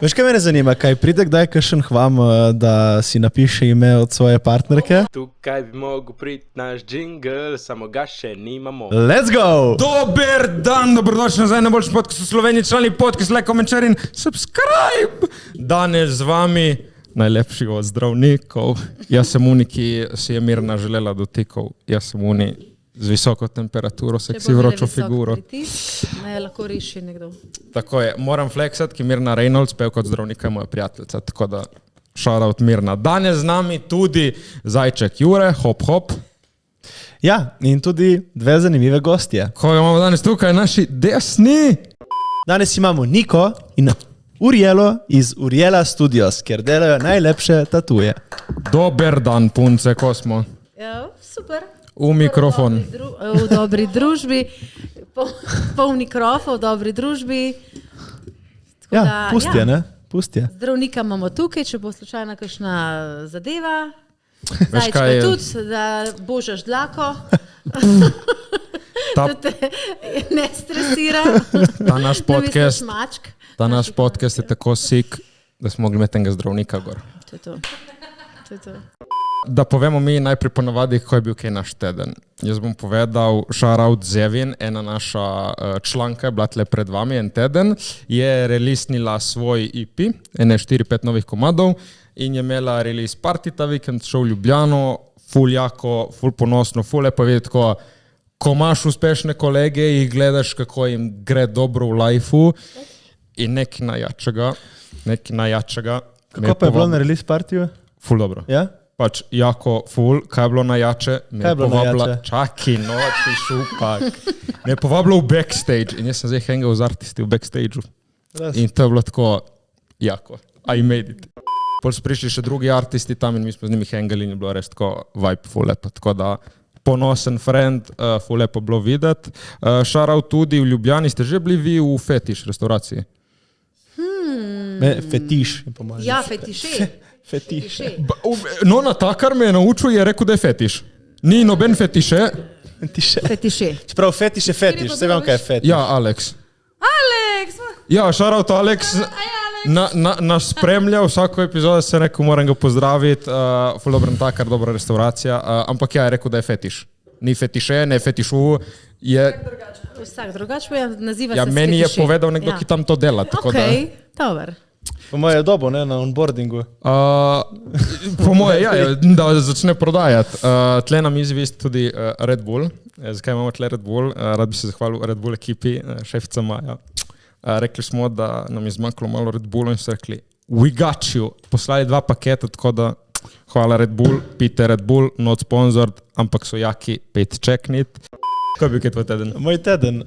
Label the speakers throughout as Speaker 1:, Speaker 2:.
Speaker 1: Veš, kaj mene zanima, kaj pride kdaj kakšen k vam, da si napiše ime od svoje partnerke?
Speaker 2: Tukaj bi mogel priti naš jingle, samo ga še nimamo.
Speaker 1: Let's go!
Speaker 3: Dober dan, dobrodošli nazaj na boljši podcast v Sloveniji, člani podcast, like, komentar in subscribe! Danes z vami najlepši od zdravnikov. Jaz sem uni, ki si je Mirna želela dotikov. Jaz sem uni z visoko temperaturo, seksi vročo figuro.
Speaker 4: Ne, lahko reši nekdo.
Speaker 3: Tako je, moram flexati, ki Mirna Reynolds, pev kot zdravnika, je moja prijateljica, tako da shoutout Mirna. Danes z nami tudi zajček Jure, hop hop.
Speaker 1: Ja, in tudi dve zanimive gostje.
Speaker 3: Koga imamo danes tukaj, naši desni?
Speaker 1: Danes imamo Niko in Urielo iz Uriela Studios, kjer delajo najlepše tatuje.
Speaker 3: Dober dan, punce, ko smo?
Speaker 4: Ja, super.
Speaker 3: V mikrofon.
Speaker 4: V dobri družbi, pol mikrofon v dobri družbi. Tako
Speaker 1: Ja,
Speaker 4: da,
Speaker 1: pustje, ne? Pustje.
Speaker 4: Zdravnika imamo tukaj, če bo slučajna kakšna zadeva.
Speaker 3: Veš,
Speaker 4: Zajčka
Speaker 3: kaj je?
Speaker 4: tudi, da božaš dlako.
Speaker 3: Ta-
Speaker 4: Da te ne stresira.
Speaker 3: Ta naš podcast,
Speaker 4: Da misliš mačk.
Speaker 3: ta naš podcast je tako sik, da smo mogli imeti enega zdravnika gor.
Speaker 4: To je to. To je to.
Speaker 3: Da povemo mi najprej ponovadi, ko je bil kaj naš teden. Jaz bom povedal, shoutout Zevin, ena naša članka je bila tle pred vami en teden, je releasnila svoj EP, ene 4-5 novih komadov in je imela release party ta vikend, šel v Ljubljano, ful jako, ful ponosno, ful lepo videti, ko imaš uspešne kolege in gledaš, kako jim gre dobro v lifeu in nekaj najjačega.
Speaker 1: Kako pa je bilo na release partiju?
Speaker 3: Ful dobro.
Speaker 1: Ja?
Speaker 3: Pač jako ful, kaj je bilo najjače?
Speaker 1: Kaj je bilo najjače?
Speaker 3: Čaki, no, ti šupak. Me je povabilo v backstage in jaz sem zdaj hangal z artisti v backstageu.
Speaker 1: Res.
Speaker 3: In to je bilo tako jako. I made it. Pol so prišli še drugi artisti tam in mi smo z njimi hangali in je bilo res tako vibe ful lepo. Tako da ponosen friend, ful lepo bilo videti. Shoutout tudi v Ljubljani, ste že bili vi v Fetiš restauraciji?
Speaker 1: Fetiš, je po mojem.
Speaker 4: Ja, fetiše.
Speaker 1: Fetiš.
Speaker 3: No, natakar me je naučil, je rekel, da je fetiš. Ni noben fetiše.
Speaker 1: Fetiše.
Speaker 4: Fetiše.
Speaker 1: Čeprav fetiš je fetiš, vse vem, kaj je fetiš.
Speaker 3: Ja, Alex.
Speaker 4: Alex!
Speaker 3: Ja, shoutout Alex. Nas spremlja vsako epizodo, se rekel, moram ga pozdraviti. Ful dobro natakar, dobra restauracija. Ampak ja, je rekel, da je fetiš. Ni fetiše, ne fetišu.
Speaker 4: Vsak drugače naziva
Speaker 3: Ja,
Speaker 4: se
Speaker 3: meni je
Speaker 4: fetiše.
Speaker 3: povedal nekdo, ki tam to dela. Tako da.
Speaker 4: Okej, dober.
Speaker 1: Po mojem je dobo, ne, na onboardingu.
Speaker 3: Po moje, ja, da začne prodajati. Tle nam izvist tudi Red Bull. Zakaj imamo tle Red Bull? Rad bi se zahvalil Red Bull ekipi, šefica Maja. Rekli smo, da nam je zmanjkalo malo Red Bullu in so rekli, we got you. Poslali 2 paketa, tako da hvala Red Bull, pite Red Bull, not sponsored, ampak so jaki, pet čeknit. Kaj je bil kaj tvoj teden?
Speaker 1: Moj teden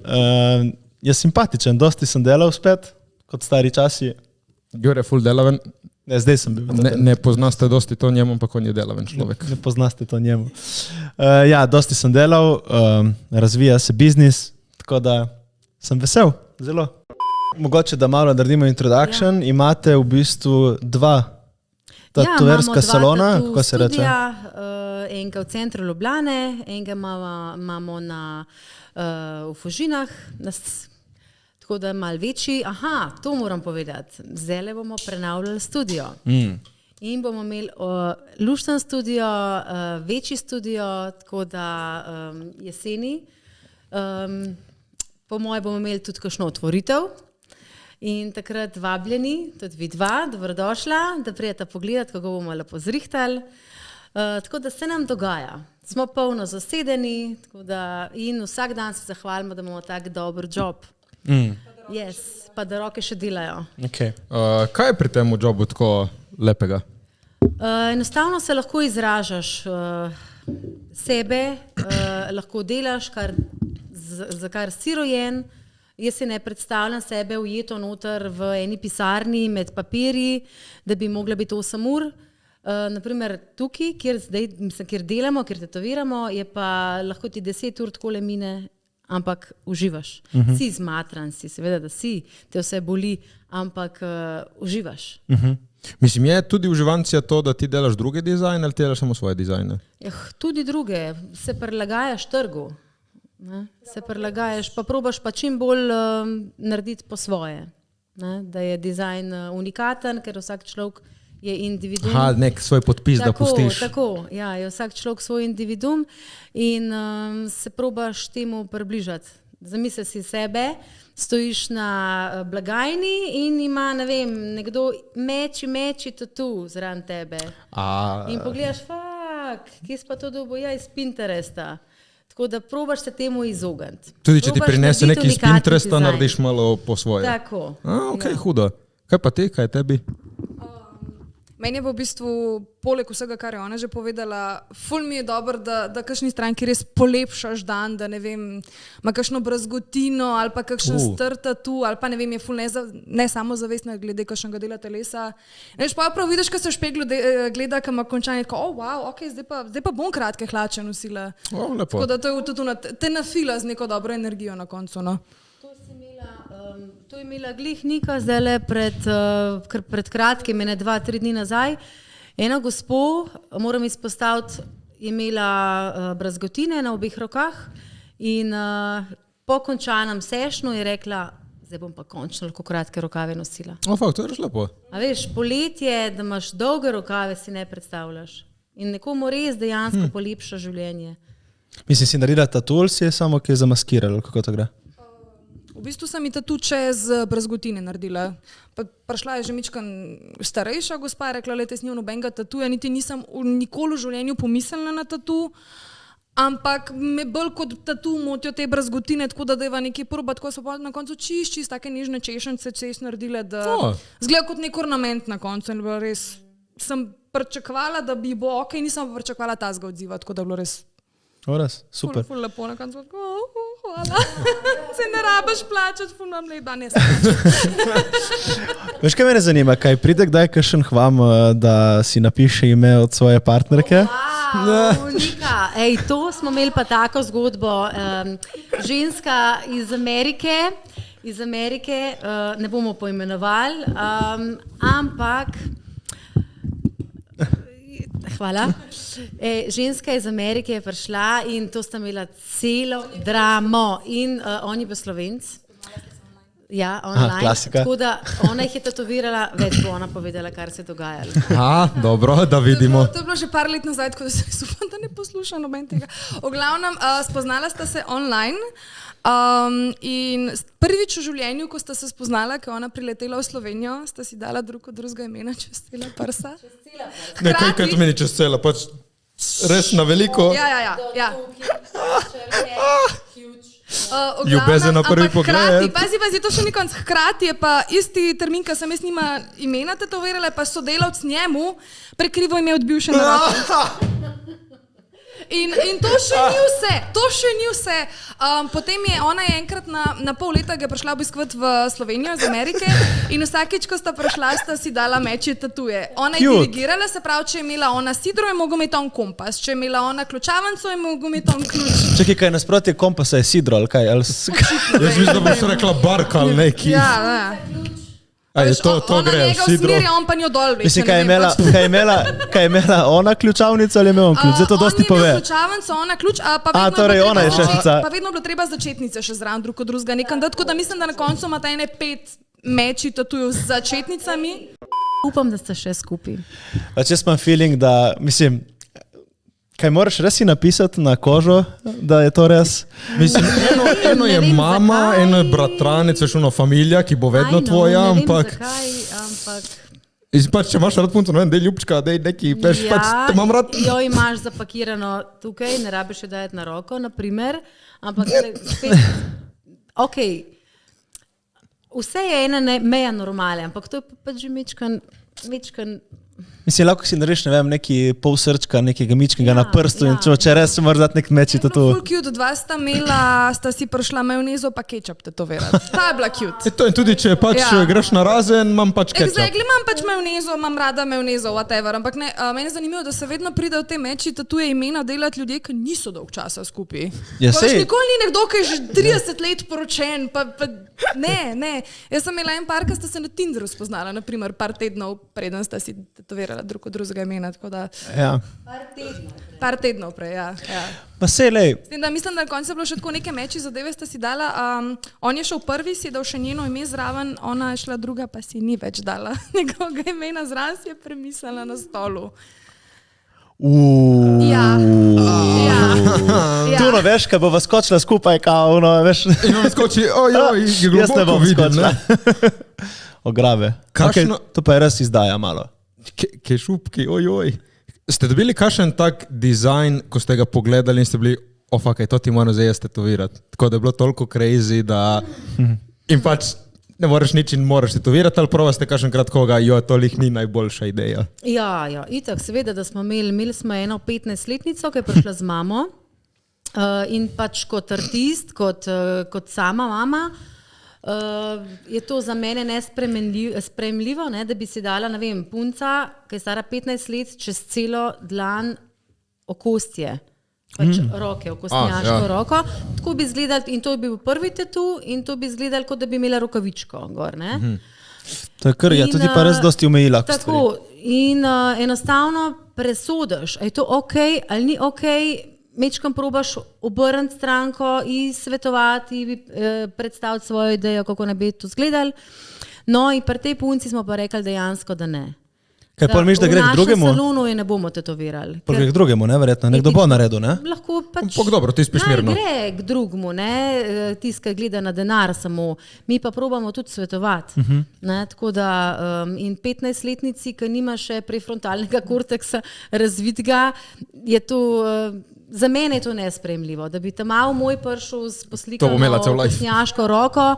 Speaker 1: je simpatičen, dosti sem delal spet, kot stari časi.
Speaker 3: Jure, full delaven.
Speaker 1: Ne, zdaj sem bil.
Speaker 3: Ne poznaste dosti to njemu, ampak on je delaven človek.
Speaker 1: Ne poznaste to njemu. Ja, dosti sem delal, razvija se biznis, tako da sem vesel, zelo. Mogoče, da malo naredimo introduction. Imate v bistvu 2 tatoverska salona, kako se reče?
Speaker 4: Enega v centru Ljubljane, enega imamo v Fužinah, tako da je malo večji. Aha, to moram povedati. Zdaj bomo prenavljali studio. In bomo imeli lušten studio, večji studio, tako da jeseni. Po moje bomo imeli tudi kakšno otvoritev. In takrat vabljeni, tudi vi 2, dobrodošla, da prijete pogledati, kako bomo lepo zrihtali. Tako da se nam dogaja. Smo polno zasedeni in vsak dan se zahvalimo, da imamo tak dober job. Yes, pa da roke še delajo.
Speaker 1: Okay.
Speaker 3: Kaj je pri tem jobu tako lepega?
Speaker 4: Enostavno se lahko izražaš sebe, lahko delaš, za kar si rojen. Jaz si ne predstavljam sebe ujeto noter v eni pisarni med papirji, da bi mogla biti 8 ur. Naprimer tukaj, kjer delamo, kjer tetoviramo, je pa lahko ti 10 ur takole mine, ampak uživaš. Si zmatran, si seveda, da si, te vse boli, ampak uživaš.
Speaker 3: Mislim, je tudi uživancija to, da ti delaš druge dizajne ali ti delaš samo svoje dizajne?
Speaker 4: Tudi druge, se prilagajaš trgu. Ne? Se prilagajaš, pa probaš pa čim bolj narediti po svoje. ne, da je dizajn unikaten, ker vsak človek je individuum.
Speaker 3: Aha, nek svoj podpis, da pustiš.
Speaker 4: Tako, ja, je vsak človek svoj individuum in se probaš temu približati. Zamisli si sebe, stojiš na blagajni in ima, ne vem, nekdo meči tatu zraven tebe. In pogledaš, kje si pa to dobil? Ja, iz Pinteresta. Tako da probaš se temu izogniti.
Speaker 3: Tudi če ti prinese nekaj iz Pinteresta, narediš malo po svoje.
Speaker 4: Tako.
Speaker 3: Ok, hudo. Kaj pa ti, kaj je tebi?
Speaker 5: Meni je v bistvu, poleg vsega, kar je ona že povedala, ful mi je dobro, da kakšni stranki res polepšaš dan, da ne vem, ima kakšno brazgotino ali pa kakšen strta tu, ali pa ne vem, je ful ne samozavestna glede kakšnega dela telesa. Veš, pa prav vidiš, ko se v špeglu gleda, ko ima končanje, tako, wow, ok, zdaj pa bom kratke hlače nosila. Tako da to je tudi te nafila z neko dobro energijo na koncu, no.
Speaker 4: To je imela glih Nika zdajle pred kratkim, 2-3 dni nazaj. Ena gospo, moram izpostaviti, je imela brazgotine na obeh rokah in po končanem sešnu je rekla, zdaj bom pa končno lahko kratke rokave nosila.
Speaker 3: Fakt, to je res lepo.
Speaker 4: A veš, poletje, da imaš dolge rokave, si ne predstavljaš. In nekomu res dejansko polepša življenje.
Speaker 1: Mislim, si naredila tatu ali si je samo kaj zamaskirala, kako to gre?
Speaker 5: V bistvu sem ji tatu čez brazgotine naredila. Prišla je že mičkan starejša gospa, rekla, lejte, s njo nobenega tatuja, niti nisem nikoli v življenju pomislila na tatu, ampak me bolj kot tatu motijo te brazgotine, tako da deva nekaj proba, tako so pa na koncu čist take nežne češence naredile, da zgleda kot nek ornament na koncu. In res sem pričakovala, da bi bo ok, nisem pa pričakovala tazga odziva, tako da bilo res
Speaker 1: super.
Speaker 5: Ful lepo na koncu. Hvala. Se ne rabiš plačati, ful nam lep dan je.
Speaker 1: Veš, kaj mene zanima, kaj pride kdaj kakšen k vam, da si napiše ime od svoje partnerke?
Speaker 4: Nika, to smo imeli pa tako zgodbo. Ženska iz Amerike, ne bomo poimenovali, ampak hvala. Ženska iz Amerike je prišla in to sta imela celo dramo in on je bil Slovenc. Ja, online.
Speaker 1: Klasika.
Speaker 4: Tako da ona jih je tatovirala, več bo ona povedala, kar se je dogajalo.
Speaker 3: Dobro, da vidimo.
Speaker 5: To je bilo že par let nazaj, tako da se upam, da ne posluša noben tega. V glavnem, spoznala sta se online in prvič v življenju, ko sta se spoznala, ko je ona priletela v Slovenijo, sta si dala drug od drugega imena čez cela prsa.
Speaker 3: Nekaj, kaj to meni čez cela, pač res na veliko.
Speaker 5: Ja.
Speaker 3: Ljubezen na prvi pogled.
Speaker 5: Pazi, to še ni konc. Hkrati je pa isti termin, ko sem jaz njima imena tetovirala, pa sodelavc njemu prekrivo ime od bivše narave. In to še ni vse. Potem je ona enkrat na pol leta ga prišla obiskovati v Slovenijo iz Amerike in vsakeč, ko sta prišla, sta si dala mečje tatuje. Ona je dirigirala, se pravi, če je imela ona sidro, je mogel imeti on kompas, če je imela ona ključavnico, je mogel imeti on ključ.
Speaker 1: Čakaj, kaj nasprotje kompasa je sidro ali kaj?
Speaker 3: Jaz mislim, da boš rekla barka ali neki.
Speaker 5: Ja.
Speaker 3: To gre,
Speaker 5: njega usmeri, on pa njo dol.
Speaker 1: Mislim, kaj je imela ona ključavnico ali je imel on ključ? Zdaj to dosti pove.
Speaker 5: On je imel ključavnico, ona ključ,
Speaker 1: torej ona je šefica.
Speaker 5: Pa vedno bilo treba začetnice še zraven drug od drugega nekam dati, tako da mislim, da na koncu imata ene 5 meči tatujev z začetnicami.
Speaker 4: Upam, da sta še skupaj.
Speaker 1: Jaz imam feeling, da, mislim, kaj moraš res si napisati na kožo, da je to res?
Speaker 3: Mislim, eno je mama, eno je bratranec, veš, ono familija, ki bo vedno tvoja, ampak... Pač, če imaš rad punco, ne vem, dej ljubčka, dej neki, veš, pač te imam rad...
Speaker 4: Jo imaš zapakirano tukaj, ne rabiš jo dajati na roko, naprimer, ampak spet, okej, vse je ena meja normale, ampak to je pač že mečkan...
Speaker 1: Mislim, lahko si narediš, ne vem, neki pol srčka, nekega mičkega na prstu in če res moraš dati nek meči tatu.
Speaker 5: Ful cute, dva sta si prišla majonezo pa kečap tetovirati. Ta je bila cute.
Speaker 3: In tudi, če pač greš na razen, imam pač kečap.
Speaker 5: Exactly, imam pač majonezo, imam rada majonezo, whatever, ampak ne, meni je zanimivo, da se vedno pride v te meči tatuje imena delati ljudje, ki niso dolg časa skupaj. Nikoli ni nekdo, ki je že 30 let poročen, ne. Jaz sem imela en par, ki sta se na Tinderu spoznala, naprimer par tednov, preden sta si tetovirala drug od drugega imena, tako da
Speaker 1: Ja.
Speaker 5: par tednov prej, ja.
Speaker 1: Pa se lej,
Speaker 5: S tem, da mislim, da na koncu je bilo še tako neke meči zadeve, sta si dala, on je šel prvi, si je dal še njeno ime zraven, ona je šla druga, pa si ni več dala njegovega imena zraven, si je premislila na stolu. Ja.
Speaker 1: Tu no, veš, kaj bova skočila skupaj, kao, no, veš.
Speaker 3: In on skoči, ojoj, je
Speaker 1: Jaz ne
Speaker 3: globoko
Speaker 1: bom
Speaker 3: vidim, ne?
Speaker 1: skočila. Ograve.
Speaker 3: Kakšno-
Speaker 1: Okay, to pa je res izdaja malo.
Speaker 3: Kaj šupki, ojoj. Ste dobili kakšen tak dizajn, ko ste ga pogledali in ste bili, fuck, to ti moram zdaj jaz tetovirati. Tako da je bilo toliko crazy, da in pač ne moreš nič in moraš tetovirati, ali prova ste kakšen krat koga, to lih ni najboljša ideja.
Speaker 4: Ja, itak, seveda, da smo imeli smo eno 15-letnico, ki je prišla z mamo in pač kot artist, kot sama mama, je to za mene nesprejemljivo, ne, da bi si dala, ne vem, punca, ki je stara 15 let, čez celo dlan okostje. Pač roke, okostnjaško roko. Tako bi izgledali, in to bi bil prvi tatu, in to bi izgledali, kot da bi imela rokavičko gor, ne.
Speaker 1: To je kar, ja, tudi pa res dosti omejila.
Speaker 4: Tako, in enostavno presodiš, ali je to ok, ali ni ok, mečkam probaš obrniti stranko in svetovati, predstaviti svojo idejo, kako ne bi to izgledali. No, in pri tej punci smo pa rekli dejansko, da ne.
Speaker 1: Kaj pol misliš, da gre k drugemu?
Speaker 4: V našem salonu je ne bomo tetovirali.
Speaker 1: Pol gre k drugemu, ne, verjetno, nekdo bo naredil, ne?
Speaker 4: Lahko pač...
Speaker 3: Ampak dobro, ti spiš mirno.
Speaker 4: Gre k drugemu, ne, tisti, ki gleda na denar samo. Mi pa probamo tudi svetovati. Ne, tako da, in 15-letnici, ki nima še prefrontalnega korteksa razvitega, je to... Za mene je to nesprejemljivo, da bi tam malo moj prišel s poslikano okostnjaško roko,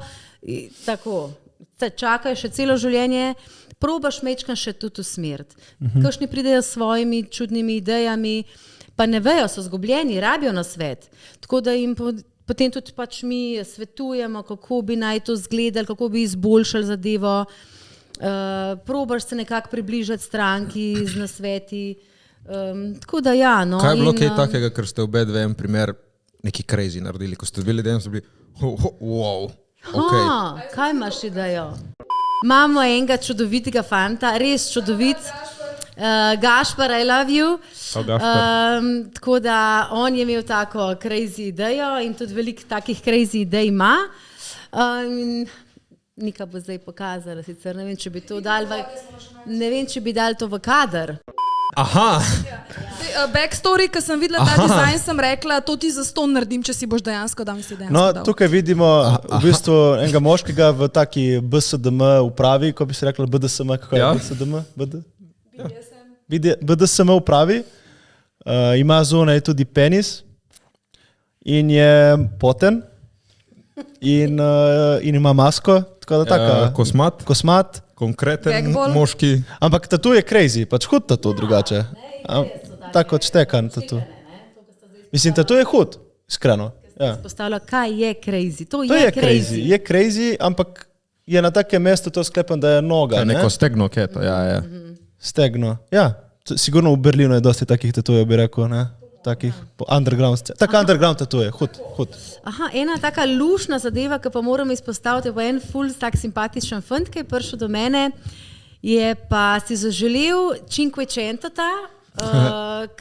Speaker 4: tako, čakaj še celo življenje, probaš mečkan še tudi usmeriti. Kakšni pridejo s svojimi čudnimi idejami, pa ne vejo, so zgubljeni, rabijo na svet. Tako da jim potem tudi pač mi svetujemo, kako bi naj to zgledali, kako bi izboljšali zadevo. Probaš se nekako približati stranki z nasveti. Tako da ja, no.
Speaker 3: Kaj je bilo kaj takega, ker ste obe dve en primer neki crazy naredili, ko ste bili dejansko bili, wow, okay.
Speaker 4: Kaj imaš idejo? Imamo enega čudovitega fanta, res čudovit, Gašpar, I love you. Tako da on je imel tako crazy idejo in tudi veliko takih crazy idej ima. Nika bo zdaj pokazala, sicer ne vem, če bi to dal to v kader.
Speaker 3: Aha.
Speaker 5: Backstory, ki sem videla ta dizajn, sem rekla, to ti zastonj naredim, če si boš dejansko dal.
Speaker 1: No, tukaj vidimo v bistvu enega moškega v taki BSDM upravi, ko bi se rekla BDSM, kako je BSDM? BDSM upravi, ima zunaj tudi penis in je poten in ima masko, tako da taka kosmat.
Speaker 3: Konkreten moški.
Speaker 1: Ampak tatu je crazy, pač hud tatu drugače. Tako odštekan tatu. Mislim, tatu je hud, iskreno.
Speaker 4: Postavlja, kaj je crazy? To
Speaker 1: je crazy. Je crazy, ampak je na takem mestu to sklepam, da je noga.
Speaker 3: Neko stegno keto, ja.
Speaker 1: Stegno, ja. Sigurno v Berlinu je dosti takih tatujev, bi rekel, ne? Takih underground, tako underground tatuje, hud.
Speaker 4: Aha, ena taka lušna zadeva, ki pa moram izpostaviti, je pa en ful tak simpatičen fant, ki je prišel do mene, je pa si zaželel Cinquecentota,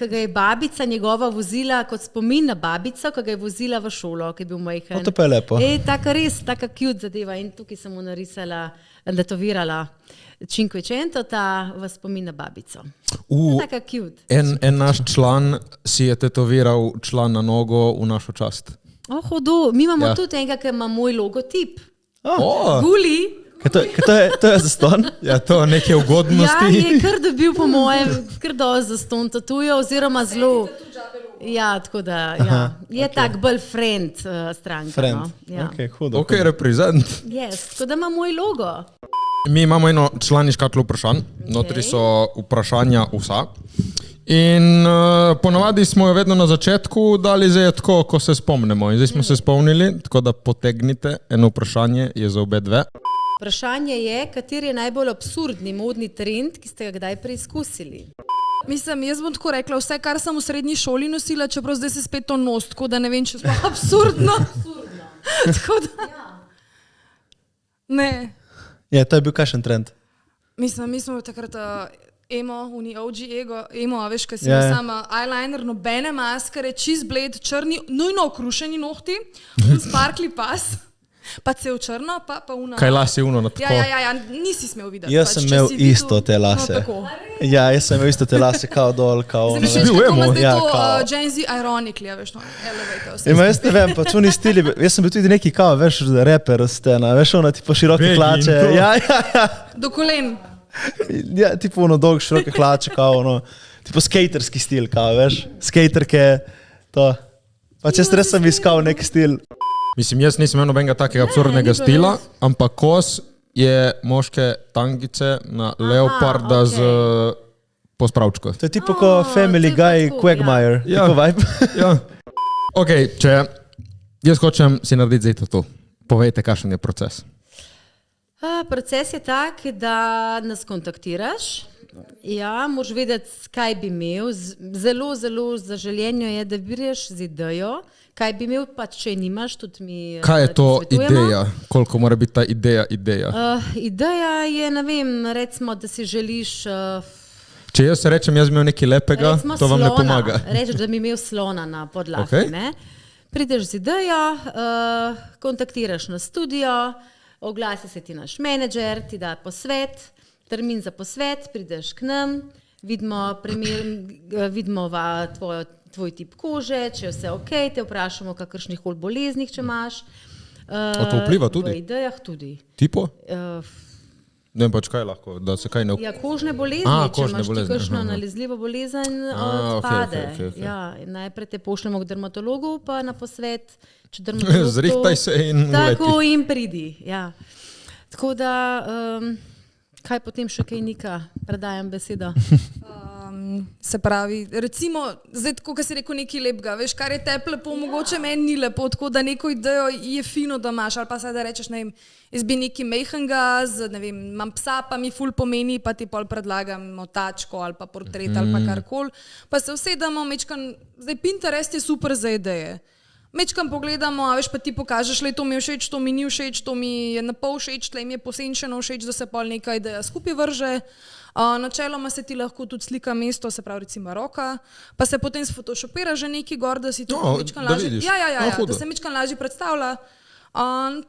Speaker 4: ki ga je babica njegova vozila kot spomin na babico, ki ga je vozila v šolo, ki je bil majhen.
Speaker 1: To pa je lepo.
Speaker 4: Taka res, taka cute zadeva in tukaj sem mu narisala, tetovirala Cinquecentota v spomin na babico. Taka cute.
Speaker 3: En naš član si je tetoviral član na nogo v našo čast.
Speaker 4: Hudo, mi imamo tudi enega, ki ima moj logotip. Guli.
Speaker 1: To je zaston?
Speaker 3: Ja, to je neke ugodnosti.
Speaker 4: Ja, je kar dobil po mojem, kar dosti zaston tatuje, oziroma zelo. Ja, tako da, ja. Je tak bolj friend stranka.
Speaker 1: Friend, hudo.
Speaker 3: Ok, reprezent.
Speaker 4: Yes, tako da ima moj logo.
Speaker 3: Mi imamo eno članiško škatlo vprašanj, notri so vprašanja vsa. In ponavadi smo jo vedno na začetku dali zdaj tako, ko se spomnimo. In zdaj smo se spomnili, tako da potegnite, eno vprašanje je za obe dve.
Speaker 4: Vprašanje je, kateri je najbolj absurdni modni trend, ki ste ga kdaj preizkusili?
Speaker 5: Mislim, jaz bom tako rekla, vse, kar sem v srednji šoli nosila, čeprav zdaj se spet to nos, tako da ne vem, če smo absurdno. Tako da... Ne.
Speaker 1: Je, to je bil kakšen trend?
Speaker 5: Mislim, mi smo takrat emo, a veš, kaj si imel samo eyeliner, nobene maskare, čist bled, črni, nujno okrušeni nohti, sparkli pas. Pa cel črno, pa una.
Speaker 3: Kaj lasi uno na tako?
Speaker 5: Ja, nisi smel videti.
Speaker 1: Jaz sem imel isto te lase. Ja, jaz sem imel isto te lase, kao dol, kao ono.
Speaker 5: Zdaj, kako ima zdaj to Gen Z ironically, a veš, no, elevator.
Speaker 1: Jaz ne vem, pač oni stili, jaz sem bil tudi neki kao, veš, reper stena, veš, ono, tipo široke hlače. Ja.
Speaker 5: Do kolen.
Speaker 1: Ja, tipo ono dolg široke hlače, kao ono, tipo skaterski stil, kao, veš, skaterke, to. Pač jaz res sem iskal nek stil.
Speaker 3: Mislim, jaz nisem imel nobenega takega absurdnega stila, ampak kos je moške tangice na leoparda z pospravčko.
Speaker 1: To je tipo ko Family Guy Quagmire, tako vibe.
Speaker 3: Ja. Ok, če jaz hočem si narediti zdaj to, povejte, kakšen je proces.
Speaker 4: Proces je tak, da nas kontaktiraš. Ja, moraš vedeti, kaj bi imel. Zelo zaželenjo je, da biraš z idejo. Kaj bi imel, pa če nimaš, tudi mi
Speaker 3: kaj je to ideja? Koliko mora biti ta ideja?
Speaker 4: Ideja je, ne vem, recimo, da si želiš...
Speaker 3: Če jaz rečem, jaz bi imel nekaj lepega, to
Speaker 4: slona,
Speaker 3: vam ne pomaga.
Speaker 4: Rečeš, da bi imel slona na podlagi. Okay. Prideš z idejo, kontaktiraš na studio, oglasi se ti naš menedžer, ti da posvet, termin za posvet, prideš k nam, vidimo tvoj tip kože, če je vse ok, te vprašamo o kakršnih koli boleznih, če imaš.
Speaker 3: A to vpliva tudi?
Speaker 4: V idejah tudi.
Speaker 3: Tipo? Ne vem pač kaj lahko, da se kaj ne...
Speaker 4: Ja, kožne bolezni, če imaš ti kakšno nalezljivo bolezen, odpade.
Speaker 3: Okay.
Speaker 4: Ja, najprej te pošljemo k dermatologu, pa na posvet, če dermatolog to...
Speaker 3: Zrihtaj se in uleti.
Speaker 4: Tako in pridi, ja. Tako da, kaj potem še kaj Nika, predajam besedo.
Speaker 5: Se pravi, recimo, zdaj tako, kot si rekel, nekaj lepega, veš, kar je tebi lepo, mogoče meni ni lepo, tako da neko idejo je fino, da imaš, ali pa se da rečeš, ne vem, jaz bi nekaj mejhnega, ne vem, imam psa, pa mi ful pomeni, pa ti pol predlagam tačko ali pa portret ali pa karkoli, pa se usedamo, mečkan, zdaj Pinterest je super za ideje. Mečkam pogledamo, a veš, pa ti pokažeš, le to mi je všeč, to mi ni všeč, to mi je na pol všeč, tle mi je posenčeno všeč, da se pol neka ideja skupaj vrže. Načeloma se ti lahko tudi slika mesto, se pravi recimo roka, pa se potem sfotoshopira že neki gor, da si to mečkan lažje. Da se mečkan lažje predstavlja.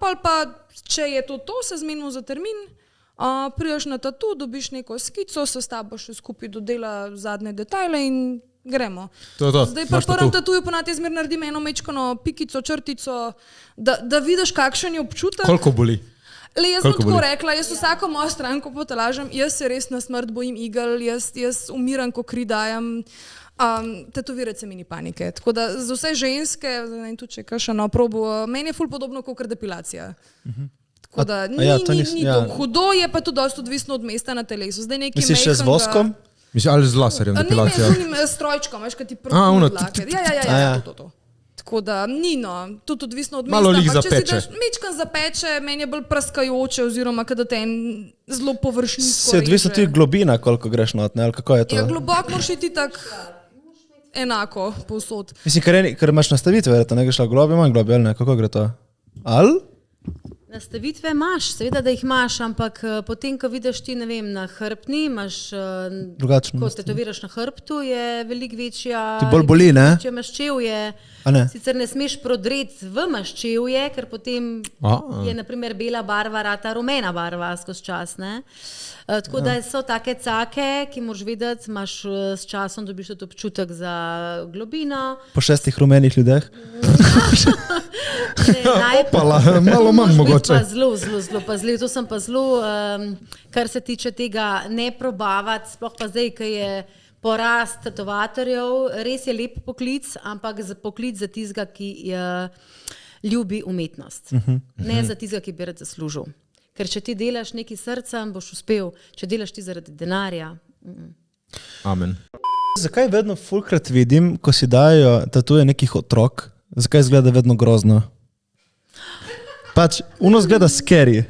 Speaker 5: Pol pa, če je to, se zmenimo za termin, prideš na tatu, dobiš neko skico, se s tabo še skupaj dodela zadnje detajle in gremo. Zdaj pa prvem tatuju ponad jaz zmer naredim eno mečkano pikico, črtico, da vidiš, kakšen je občutek.
Speaker 3: Koliko boli?
Speaker 5: Le, jaz bom tako rekla, jaz vsako mojo stranko potolažem, jaz se res na smrt bojim igel, jaz umiram, ko kri dajem, tetovirati se mi ni panike. Tako da za vse ženske, in tudi če kakšno probo, meni je ful podobno kot depilacija. Tako da ni to hudo, je pa to dosti odvisno od mesta na telesu.
Speaker 1: Misliš še z voskom?
Speaker 3: Misliš ali z laserjem depilacija?
Speaker 5: Ne, z unim strojčkom, veš, kaj ti prvi dlake. Ja, to. Tako da ni, no, tudi odvisno od mesta.
Speaker 3: Malo lih zapeče.
Speaker 5: Če si mečkan zapeče, meni je bolj praskajoče, oziroma kada te en zelo površinsko
Speaker 1: se odvisno tudi globina, koliko greš not, ne, ali kako je to?
Speaker 5: Ja, globok moraš iti tak enako povsod.
Speaker 1: Mislim, ker imaš nastavitve, verjetno, ne greš la globi, manj globi, ali ne, kako gre to? Ali?
Speaker 4: Nastavitve imaš, seveda, da jih imaš, ampak potem, ko vidiš ti, ne vem, na hrbtni, imaš, ko tetoviraš na hrbtu, je veliko večja...
Speaker 1: Ti bolj boli, ne?
Speaker 4: Če maščevje, sicer ne smeš prodreti v maščevje, ker potem je, naprimer, bela barva, rata rumena barva skozi čas, ne? Tako da so take cake, ki moraš videti, imaš s časom dobiš tudi občutek za globino.
Speaker 1: Po 6 rumenih ljudeh?
Speaker 3: Opala, malo manj mogoče.
Speaker 4: Zelo pazljiv, to sem pa zelo, kar se tiče tega ne probavati, sploh pa zdaj, ki je porast tetovatorjev, res je lep poklic, ampak poklic za tistega, ki ljubi umetnost. Ne za tistega, ki bi rad zaslužil. Ker če ti delaš nekaj srcem, boš uspel, če delaš ti zaradi denarja.
Speaker 3: Amen.
Speaker 1: Zakaj vedno fulkrat vidim, ko si dajo tatuje nekih otrok, zakaj izgleda vedno grozno? Pač, uno zgleda scary.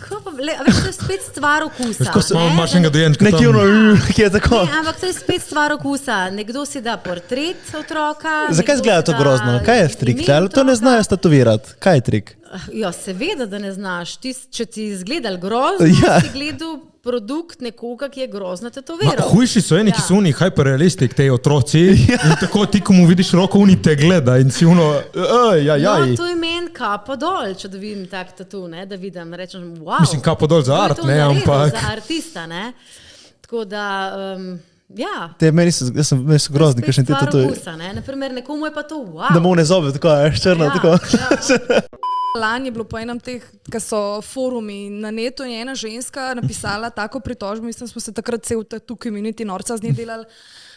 Speaker 4: Kako pa veš, to je spet stvar okusa.
Speaker 3: Imaš enega dojenčka
Speaker 1: Nekje
Speaker 3: tam.
Speaker 1: ki je tako.
Speaker 4: Ne, ampak to je spet stvar okusa. Nekdo si da portret otroka.
Speaker 1: Zakaj
Speaker 4: nekdo
Speaker 1: izgleda
Speaker 4: si
Speaker 1: to
Speaker 4: da
Speaker 1: grozno? Kaj je trik?
Speaker 4: ime
Speaker 1: Ali to ne
Speaker 4: otroka.
Speaker 1: znajo statovirati? Kaj je trik?
Speaker 4: Ja, seveda, da ne znaš. Če ti izgledal grozno,
Speaker 1: Ja.
Speaker 4: si gledal produkt nekoga, ki je grozno
Speaker 3: Ma,
Speaker 4: tetoviral.
Speaker 3: hujši so eni, ki so oni hyperrealistik, te otroci. In tako ti, ko mu vidiš roko, oni te gleda in si uno, jaj.
Speaker 4: No, to je meni kapo dol, če da vidim tak tatu, ne, da vidim, rečem, wow.
Speaker 3: Mislim, kapo dol za
Speaker 4: kdo je
Speaker 3: art,
Speaker 4: to
Speaker 3: ne,
Speaker 4: naredil
Speaker 3: ampak.
Speaker 4: Za artista, ne. Tako da, ja.
Speaker 1: Meni so grozni,
Speaker 4: spet
Speaker 1: kakšni ti
Speaker 4: stvar
Speaker 1: tatuji.
Speaker 4: okusa, ne. Naprimer, nekomu je pa to wow.
Speaker 1: Da mu ne zobe, tako je, črno,
Speaker 4: Ja,
Speaker 1: tako.
Speaker 4: ja.
Speaker 5: Lani je bilo po enem teh, ki so forumi na netu, je ena ženska napisala tako pritožbo, mislim, smo se takrat cel tatu community norca z njej delali,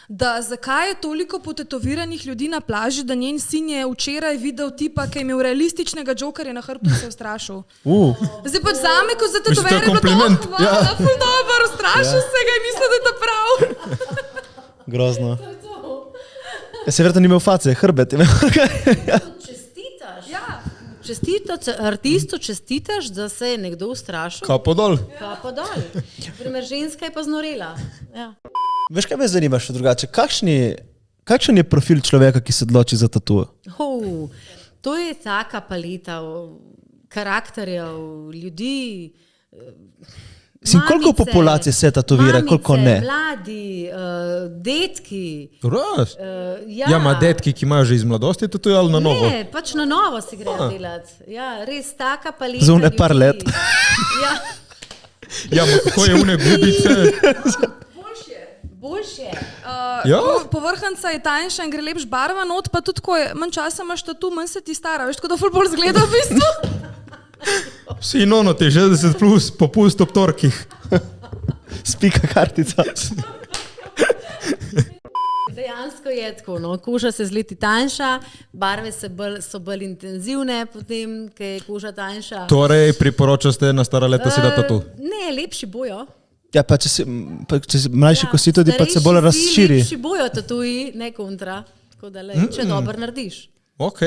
Speaker 5: da zakaj je toliko potetoviranih ljudi na plaži, da njen sin je včeraj videl tipa, ki je imel realističnega džokerja na hrbtu in se je ustrašil. Zdaj pač zame, ko za
Speaker 3: Mislim, to je
Speaker 5: tetoverje,
Speaker 3: kompliment.
Speaker 5: hvala, ful dobro, ustrašil se ga in mislil, da je to prav.
Speaker 1: Grozno. Ja, se verjetno ni imel face, hrbet.
Speaker 4: Čestitaš. Ja. Čestitaš, artistu čestitaš, da se je nekdo ustrašil.
Speaker 3: Kapo dol.
Speaker 4: Kapo dol. Primer, ženska je pa znorela. Ja.
Speaker 1: Veš, kaj me zanima še drugače? Kakšen je profil človeka, ki se odloči za tatu?
Speaker 4: To je taka paleta karakterjev, ljudi.
Speaker 1: Koliko populacije se tatovira, koliko ne?
Speaker 4: Mladi, detki.
Speaker 3: Raz. Ja, ima detki, ki imajo že iz mladosti tatuje ali na novo?
Speaker 4: Ne, pač na novo si grejo delati. Ja, res taka paleta.
Speaker 1: Za une par let.
Speaker 4: Ja.
Speaker 3: Ja, ma kako je une gubice?
Speaker 4: Boljše.
Speaker 3: Ja?
Speaker 5: Povrhnca je tanjša in gre lepš barva not, pa tudi tako je, manj časa imaš tatu, manj se ti stara, veš, tako da ful bolj zgleda v bistvu.
Speaker 3: Vsi nono ti 60 plus popust ob torkih.
Speaker 1: Spika kartica.
Speaker 4: Dejansko je tako, no. Koža se z leti tanjša, barve so bolj intenzivne, potem, ko je koža tanjša.
Speaker 3: Torej, priporočate na stara leta si da tatu?
Speaker 4: Ne, lepši bojo.
Speaker 1: Ja, pa če si mlajši, ko si tudi, pa se bolj razširi.
Speaker 4: Lepši bojo tatuji, ne kontra. Tako da le, če dobro narediš.
Speaker 3: Ok.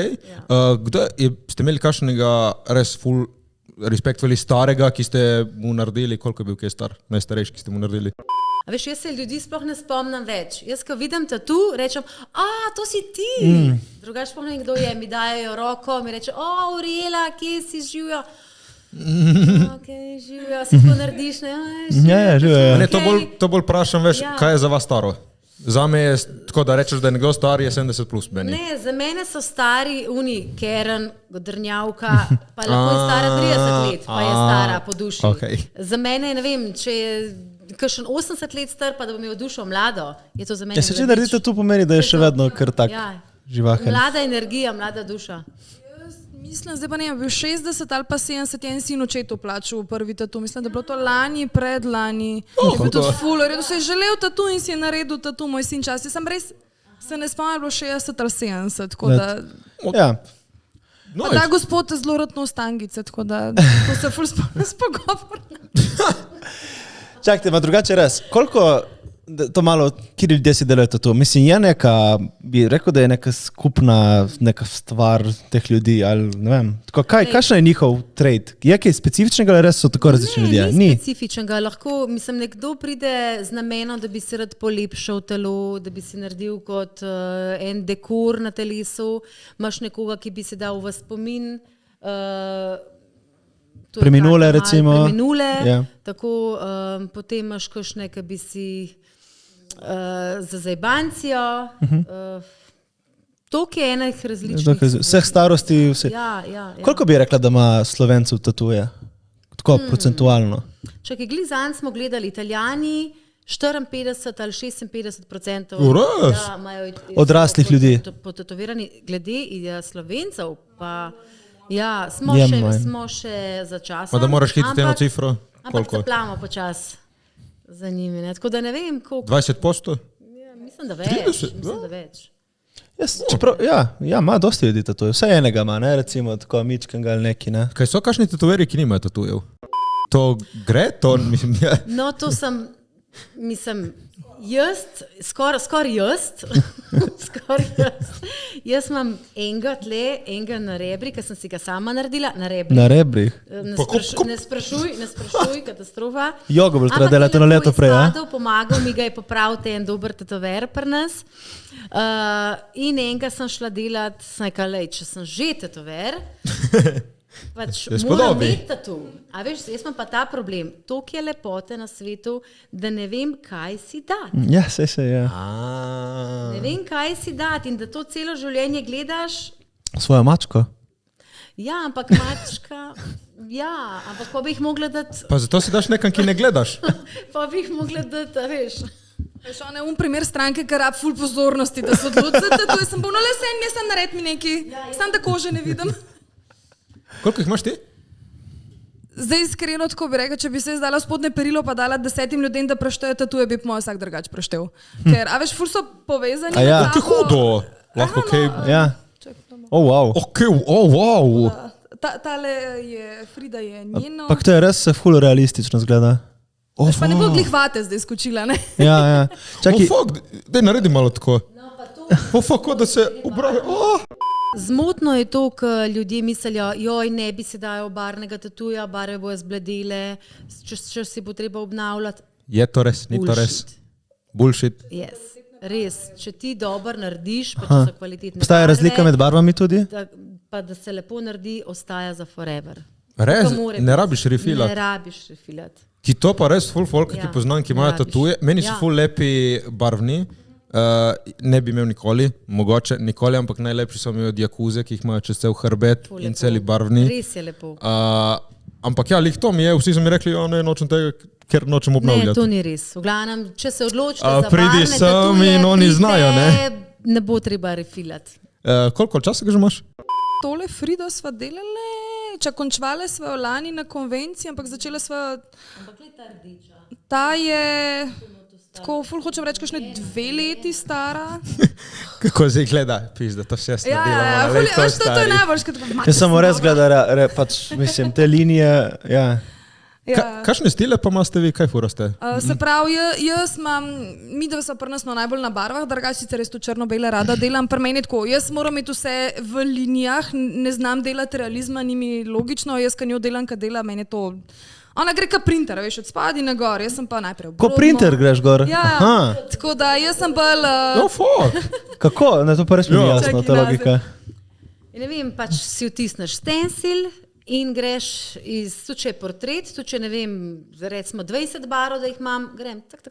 Speaker 3: Ste imeli kakšnega res full respekt veli starega, ki ste mu naredili, koliko je bil kaj star, najstarejši, ki ste mu naredili?
Speaker 4: A veš, jaz se ljudi sploh ne spomnim več. Jaz, ko vidim tatu, rečem, to si ti. Drugač sploh ne vem, kdo je, mi dajo roko, mi reče, Uriela, kje si živijo? Ok, živijo, si tako narediš, ne?
Speaker 1: Ja, živijo.
Speaker 3: Ne, to bolj vprašam, veš,
Speaker 4: Ja.
Speaker 3: kaj je za vas staro? Zame je tako, da rečeš, da je nekdo star, je 70 plus meni.
Speaker 4: Ne, za mene so stari uni, Keren, Godrnjavka, pa lahko je stara 30 let, pa je stara po duši.
Speaker 3: okej.
Speaker 4: Za mene, ne vem, če je kakšen 80 let star, pa da bo imel dušo mlado, je to za mene.
Speaker 1: Ja, se če naredite, to pomeni, da je še vedno kar tak živahen.
Speaker 4: Mlada energija, mlada duša.
Speaker 5: Mislim, zdaj pa ne, bil 60 ali pa 70 je en sin očetu plačal prvi tatu. Mislim, da je bilo to lani, predlani. Je bil tudi ful, redo se je želel tatu in si je naredil tatu moj sin čas. Jaz sem res, se ne spomnim, bilo 60 ali 70, tako da...
Speaker 1: Ja.
Speaker 5: Pa ta gospod je zelo rad nos tangice, tako da to se ful spomnim s pogovorom.
Speaker 1: Čakajte, ima drugače res. Koliko, to malo, kje ljudje si delajo tatu? Mislim, je neka, bi rekel, da je neka skupna neka stvar teh ljudi, ali ne vem. Tako, kakšen je njihov trade? Je kaj specifičnega ali res so tako različni ljudje?
Speaker 4: Ni specifičnega. Lahko, mislim, nekdo pride z namenom, da bi si rad polepšal telo, da bi si naredil kot en dekor na telesu. Imaš nekoga, ki bi si dal v spomin.
Speaker 1: Preminule, recimo.
Speaker 4: Preminule.
Speaker 1: Ja.
Speaker 4: Tako, potem imaš kakšne, ki bi si za zajbancijo. Toliko je enih različnih.
Speaker 1: Vseh starosti.
Speaker 4: Ja.
Speaker 1: Koliko bi rekla, da ima Slovencev tatuje? Tako procentualno.
Speaker 4: Čakaj, glizan smo gledali, Italijani 54 ali 56% imajo
Speaker 1: odraslih ljudi.
Speaker 4: Potetovirani, glede Slovencev pa ja, smo še za čas.
Speaker 3: Pa da moraš hititi eno cifro?
Speaker 4: Ampak caplamo počas za njimi. Ne? Tako da ne vem, koliko.
Speaker 3: 20%?
Speaker 4: Ja, mislim, da več.
Speaker 1: Ima dosti ljudi tatuje. Vse enega ima, ne? Recimo tako mičkanga ali neki. Ne?
Speaker 3: Kaj so kakšni tetoverji, ki nimajo tatujev? To gre? To, mislim, ja.
Speaker 4: No, to sem, mislim, Skoraj jaz. Jaz imam enega na rebri, ki sem si ga sama naredila. Na
Speaker 1: rebrih.
Speaker 4: Ne sprašuj, katastrofa.
Speaker 1: Jogo bo treba delati na leto prej, ja?
Speaker 4: Pomagal mi ga je popraviti en dober tetover pri nas. In enega sem šla delat, sem rekla, če sem že tetover, pač moram imeti tatu. A veš, jaz imam pa ta problem. Toliko je lepote na svetu, da ne vem, kaj si dati.
Speaker 1: Ja, se, ja.
Speaker 4: Ne vem, kaj si dati in da to celo življenje gledaš.
Speaker 1: Svojo mačko?
Speaker 4: Ja, ampak mačka, ampak pa bi jih mogla dati.
Speaker 3: Pa zato si daš nekam, ki ne gledaš.
Speaker 4: Pa bi jih mogla dati, a veš.
Speaker 5: Veš, on je primer stranke, ki rab ful pozornosti, da se odločite, to je sem bolj lesen, jaz sem nared mi neki, sam tako že ne vidim.
Speaker 3: Koliko jih imaš ti?
Speaker 5: Zdaj iskreno tako bi rekel, če bi se zdala spodne perilo pa dala 10 ljudem, da preštejo tatuje, bi moj vsak drugač preštel. Ker, a veš, ful so povezani.
Speaker 1: A ja.
Speaker 3: Kaj hudo? Lahko kaj...
Speaker 1: Ja. Wow.
Speaker 3: Ok, wow.
Speaker 5: Tale je, Frida je njeno.
Speaker 1: Pa to je res ful realistično zgleda.
Speaker 5: Veš pa ne bo glihvate zdaj skočila, ne?
Speaker 1: Ja. Čaki.
Speaker 3: Fuck, daj naredi malo tako. Fuck, da se obravi.
Speaker 4: Zmotno je to, ker ljudje mislijo, joj, ne bi se dajal barvnega tatuja, barve bojo zbledele, če si bo treba obnavljati.
Speaker 3: Je to res, ni to res. Bullshit.
Speaker 4: Yes. Res, če ti dobro narediš, pa če so kvalitetne barve.
Speaker 1: Obstaja razlika med barvami tudi?
Speaker 4: Pa da se lepo naredi, ostaja za forever.
Speaker 3: Res? Ne rabiš refilati?
Speaker 4: Ne rabiš refilati.
Speaker 3: Ki to pa res ful folk, ki poznam, ki imajo tatuje. Meni so ful lepi barvni. Ne bi imel nikoli, mogoče nikoli, ampak najlepši so mi od jakuze, ki jih imajo čez cel hrbet in celi barvni.
Speaker 4: Res je lepo.
Speaker 3: Ampak ja, lih to mi je, vsi so mi rekli, ne, nočem tega, ker nočem obnavljati.
Speaker 4: Ne, to ni res. V glavnem, če se odločite za barvne
Speaker 3: tatuje, oni znajo,
Speaker 4: ne bo treba refilati.
Speaker 3: Koliko časa ga že imaš?
Speaker 5: Tole Frido sva delali, če končvale sva lani na konvenciji, ampak začela sva...
Speaker 4: Ampak je ta rdeča.
Speaker 5: Ta je... Tako, ful hočem reči, kakšne 2 leti stara.
Speaker 3: Kako zdaj gleda? Piš, da to še jaz nadelam na leto stari.
Speaker 5: To je najbolj,
Speaker 1: Jaz samo res gledam, pač mislim, te linije, ja.
Speaker 3: Kakšne stile pa imate vi, kaj furaste?
Speaker 5: Se pravi, jaz imam, mi da so pri nas najbolj na barvah, drugače sicer res to črno-bele rada delam, pri meni tako, jaz moram imeti vse v linijah, ne znam delati realizma, ni mi logično, jaz kad njo delam, kad dela, meni to... Ona gre ka printer, veš, od spadi na gor, jaz sem pa najprej obrobno.
Speaker 1: Ko printer greš gor?
Speaker 5: Ja, tako da jaz sem bolj...
Speaker 3: No, fuck!
Speaker 1: Kako? Ne, to pa res mi ni jasno, ta logika.
Speaker 4: Ne vem, pač si vtisneš stencil in greš iz, tudi če je portret, tudi če ne vem, recimo 20 barov, da jih imam, grem tak.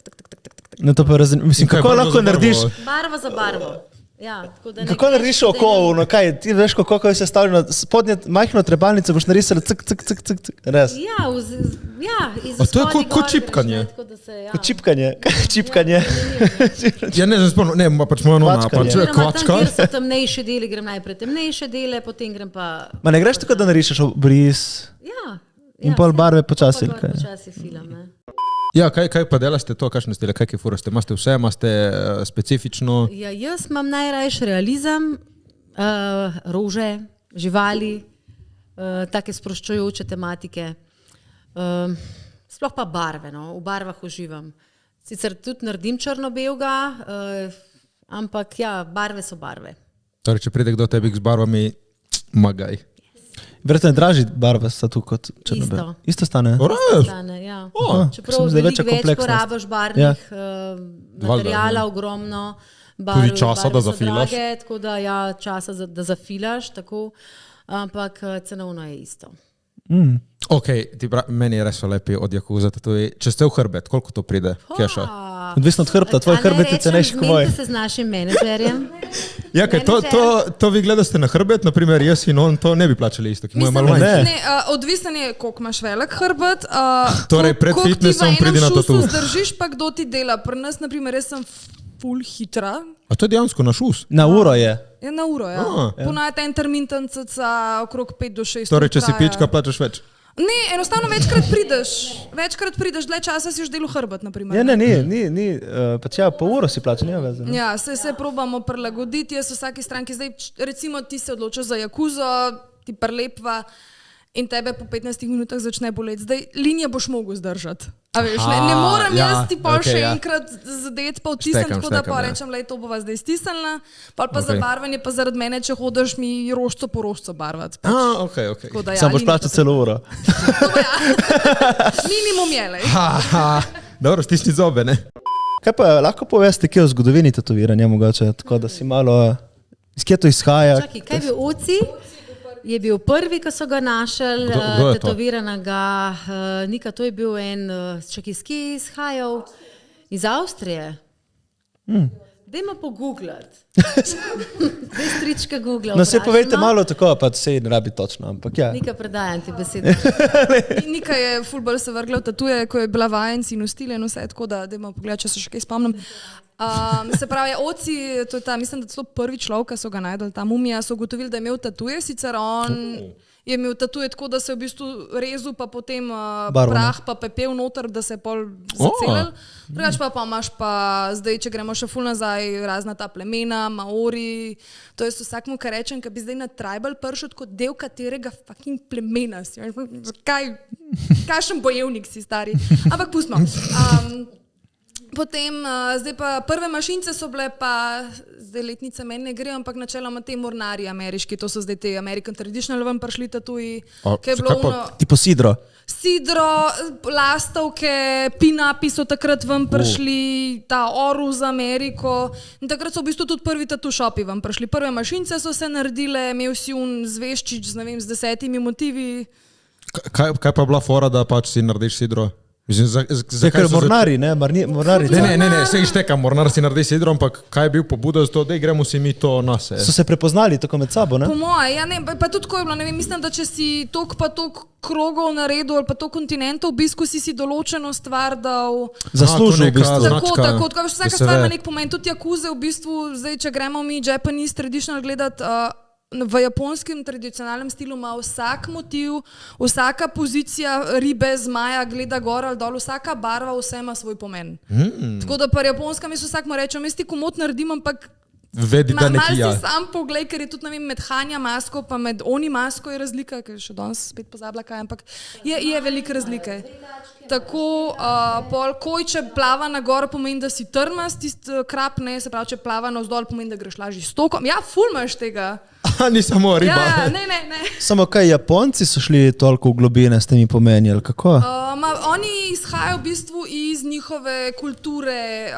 Speaker 1: Ne, to pa mislim, kako lahko narediš?
Speaker 4: Barva za barvo. Ja,
Speaker 1: kako narediš oko, kaj, ti veš, kako je sestavljeno, spodnje majhno trebalnico boš narisala, res.
Speaker 4: Ja, iz
Speaker 3: to je kot čipkanje.
Speaker 1: Kot čipkanje.
Speaker 3: Ja, ne, spomnim, ne, pač moja nona, pač kvačka.
Speaker 4: Tam, kjer so temnejše dele, grem najprej temnejše dele, potem grem pa...
Speaker 1: Ma ne greš tako, da narišeš obris?
Speaker 4: Ja.
Speaker 1: In pol barve počasi.
Speaker 4: Počasi filam, ne.
Speaker 3: Ja, kaj pa delaste to, kakšne stile, kaj furaste? Imate vse, imate specifično?
Speaker 4: Ja, jaz imam najrajši realizem, rože, živali, take sproščujoče tematike. Sploh pa barve, no, v barvah uživam. Sicer tudi naredim črno-belga, ampak ja, barve so barve.
Speaker 3: Torej, če pride kdo tebi z barvami, magaj.
Speaker 1: Verjetno je dražji barva sta tu kot črno-bel. Isto stane?
Speaker 4: Isto stane, ja. Čeprav veliko več porabiš barvnih materijala, ogromno.
Speaker 3: Tudi časa, da zafilaš.
Speaker 4: Tako da ja, časa, da zafilaš, tako. Ampak cenovno je isto.
Speaker 3: Ok, meni je res lepi od jakuza, čez cel hrbet, koliko to pride, keša?
Speaker 1: Odvisno od hrbta, tvoj hrbet je cenejši kot moj.
Speaker 4: Zmenite se z našim menedžerjem.
Speaker 3: Ja, kaj, to vi gledaste na hrbet, naprimer jaz in on, to ne bi plačali isto, ki mu je malo manjši.
Speaker 5: Ne, odvisen je, koliko imaš velik hrbet,
Speaker 3: torej pred fitnessom pridi na tatu.
Speaker 5: Koliko ti v enem šusu zdržiš, pa kdo ti dela. Pri nas, naprimer, jaz sem ful hitra.
Speaker 3: A to je dejansko na šus?
Speaker 1: Na uro je.
Speaker 5: Ja, na uro, ja. Ponavljate intermittenca okrog 5 do 6.
Speaker 3: Torej, če si pička, plačaš več?
Speaker 5: Ne, enostavno večkrat prideš, dlje časa si už delu hrbet, naprimer.
Speaker 1: Ja, ni, pač ja, po uro si plača, nima veze.
Speaker 5: Ja, se probamo prilagoditi, jaz v vsaki stranki, zdaj recimo ti se odločaš za jakuzo, ti prelepva in tebe po 15 minutah začne boleti. Zdaj, linije boš mogel zdržati. A veš, ne morem jaz ti pa še enkrat zadeti pa vtisniti, tako da pa rečem, lej, to bova zdaj stisnila, pa za barvanje pa zaradi mene, če hodiš mi rožco po rožco barvati.
Speaker 3: Okay.
Speaker 1: Sam boš plačal celo uro.
Speaker 5: Minimum je, lej.
Speaker 3: Dobro, stisni zobe, ne?
Speaker 1: Kaj pa lahko poveste, kje je v zgodovini tetoviranja mogoče, tako da si malo, iz kje to izhaja?
Speaker 4: Čakaj, kaj je bil Oci? Je bil prvi, ki so ga našli, tetoviranega. Nika, to je bil en, čakaj, iz kje je izhajal? Iz Avstrije. Dajmo pogooglati. Zdaj strička googla.
Speaker 1: No, se povejte malo tako, pa se ne rabi točno, ampak ja.
Speaker 4: Nika, predajam ti besedo.
Speaker 5: Nika je ful bolj se vrgla v tatuje, ko je bila vajenci in ustile in vse, tako da dajmo pogledati, če se še kaj spomnim. Se pravi, Oci, to je ta, mislim, da celo prvi človek, ki so ga najdel, ta mumija, so ugotovili, da je imel tatuje, sicer on je imel tatuje tako, da se je v bistvu rezal, pa potem prah, pa pepel noter, da se je pol zacelil. Drugač pa imaš pa, zdaj, če gremo še ful nazaj, razna ta plemena, Maori, to je vsakmu, kar rečem, ki bi zdaj na tribal prišel kot del katerega fucking plemena si. Kakšen bojevnik si, stari. Ampak pustimo. Potem, zdaj pa prve mašince so bile pa, zdaj letnice meni ne gre, ampak načeloma te mornari ameriški, to so zdaj te American Traditional ven prišli tatuji, ki je bilo ono...
Speaker 1: Tipo sidro.
Speaker 5: Sidro, lastovke, pin-upi so takrat ven prišli, ta oru za Ameriko in takrat so v bistvu tudi prvi tatu shopi ven prišli. Prve mašince so se naredile, imel si un zveščič z, ne vem, z 10 motivi.
Speaker 3: Kaj pa bila fora, da pač si narediš sidro?
Speaker 1: Ker mornari, ne? Mornari.
Speaker 3: Ne, se išteka, mornar si naredi sidro, ampak kaj je bil pobuda za to, da gremo si mi to nase?
Speaker 1: So se prepoznali tako med sabo, ne?
Speaker 5: Po moje, ja ne, pa tudi ko je bilo, ne vem, mislim, da če si tok pa tok krogov naredil ali pa tok kontinentov, v bistvu si določeno stvar dal...
Speaker 1: Zaslužil v bistvu.
Speaker 5: Tako, vsaka stvar ima nek pomen, tudi jakuze v bistvu, zdaj, če gremo mi Japanese traditional gledati, v japonskem tradicionalnem stilu ima vsak motiv, vsaka pozicija ribe, zmaja, gleda gor ali dol, vsaka barva, vse ima svoj pomen. Tako da pa japonskem jaz vsakmo rečem, jaz ti komot naredim, ampak
Speaker 3: vedi, da nekaj ja.
Speaker 5: Mal si sam poglej, ker je tudi, ne vem, med Hanja masko pa med oni masko je razlika, ker še danes spet pozabila kaj, ampak je velike razlike. Tako, pol koj, če plava na gor, pomeni, da si trmast, tist krap, ne, se pravi, če plava navzdol, pomeni, da greš lažje s tokom. Ja, ful imaš tega.
Speaker 3: Ni samo riba.
Speaker 5: Ja, ne.
Speaker 1: Samo kaj, Japonci so šli toliko v globine s temi pomeni, ali kako?
Speaker 5: Oni izhajajo v bistvu iz njihove kulture,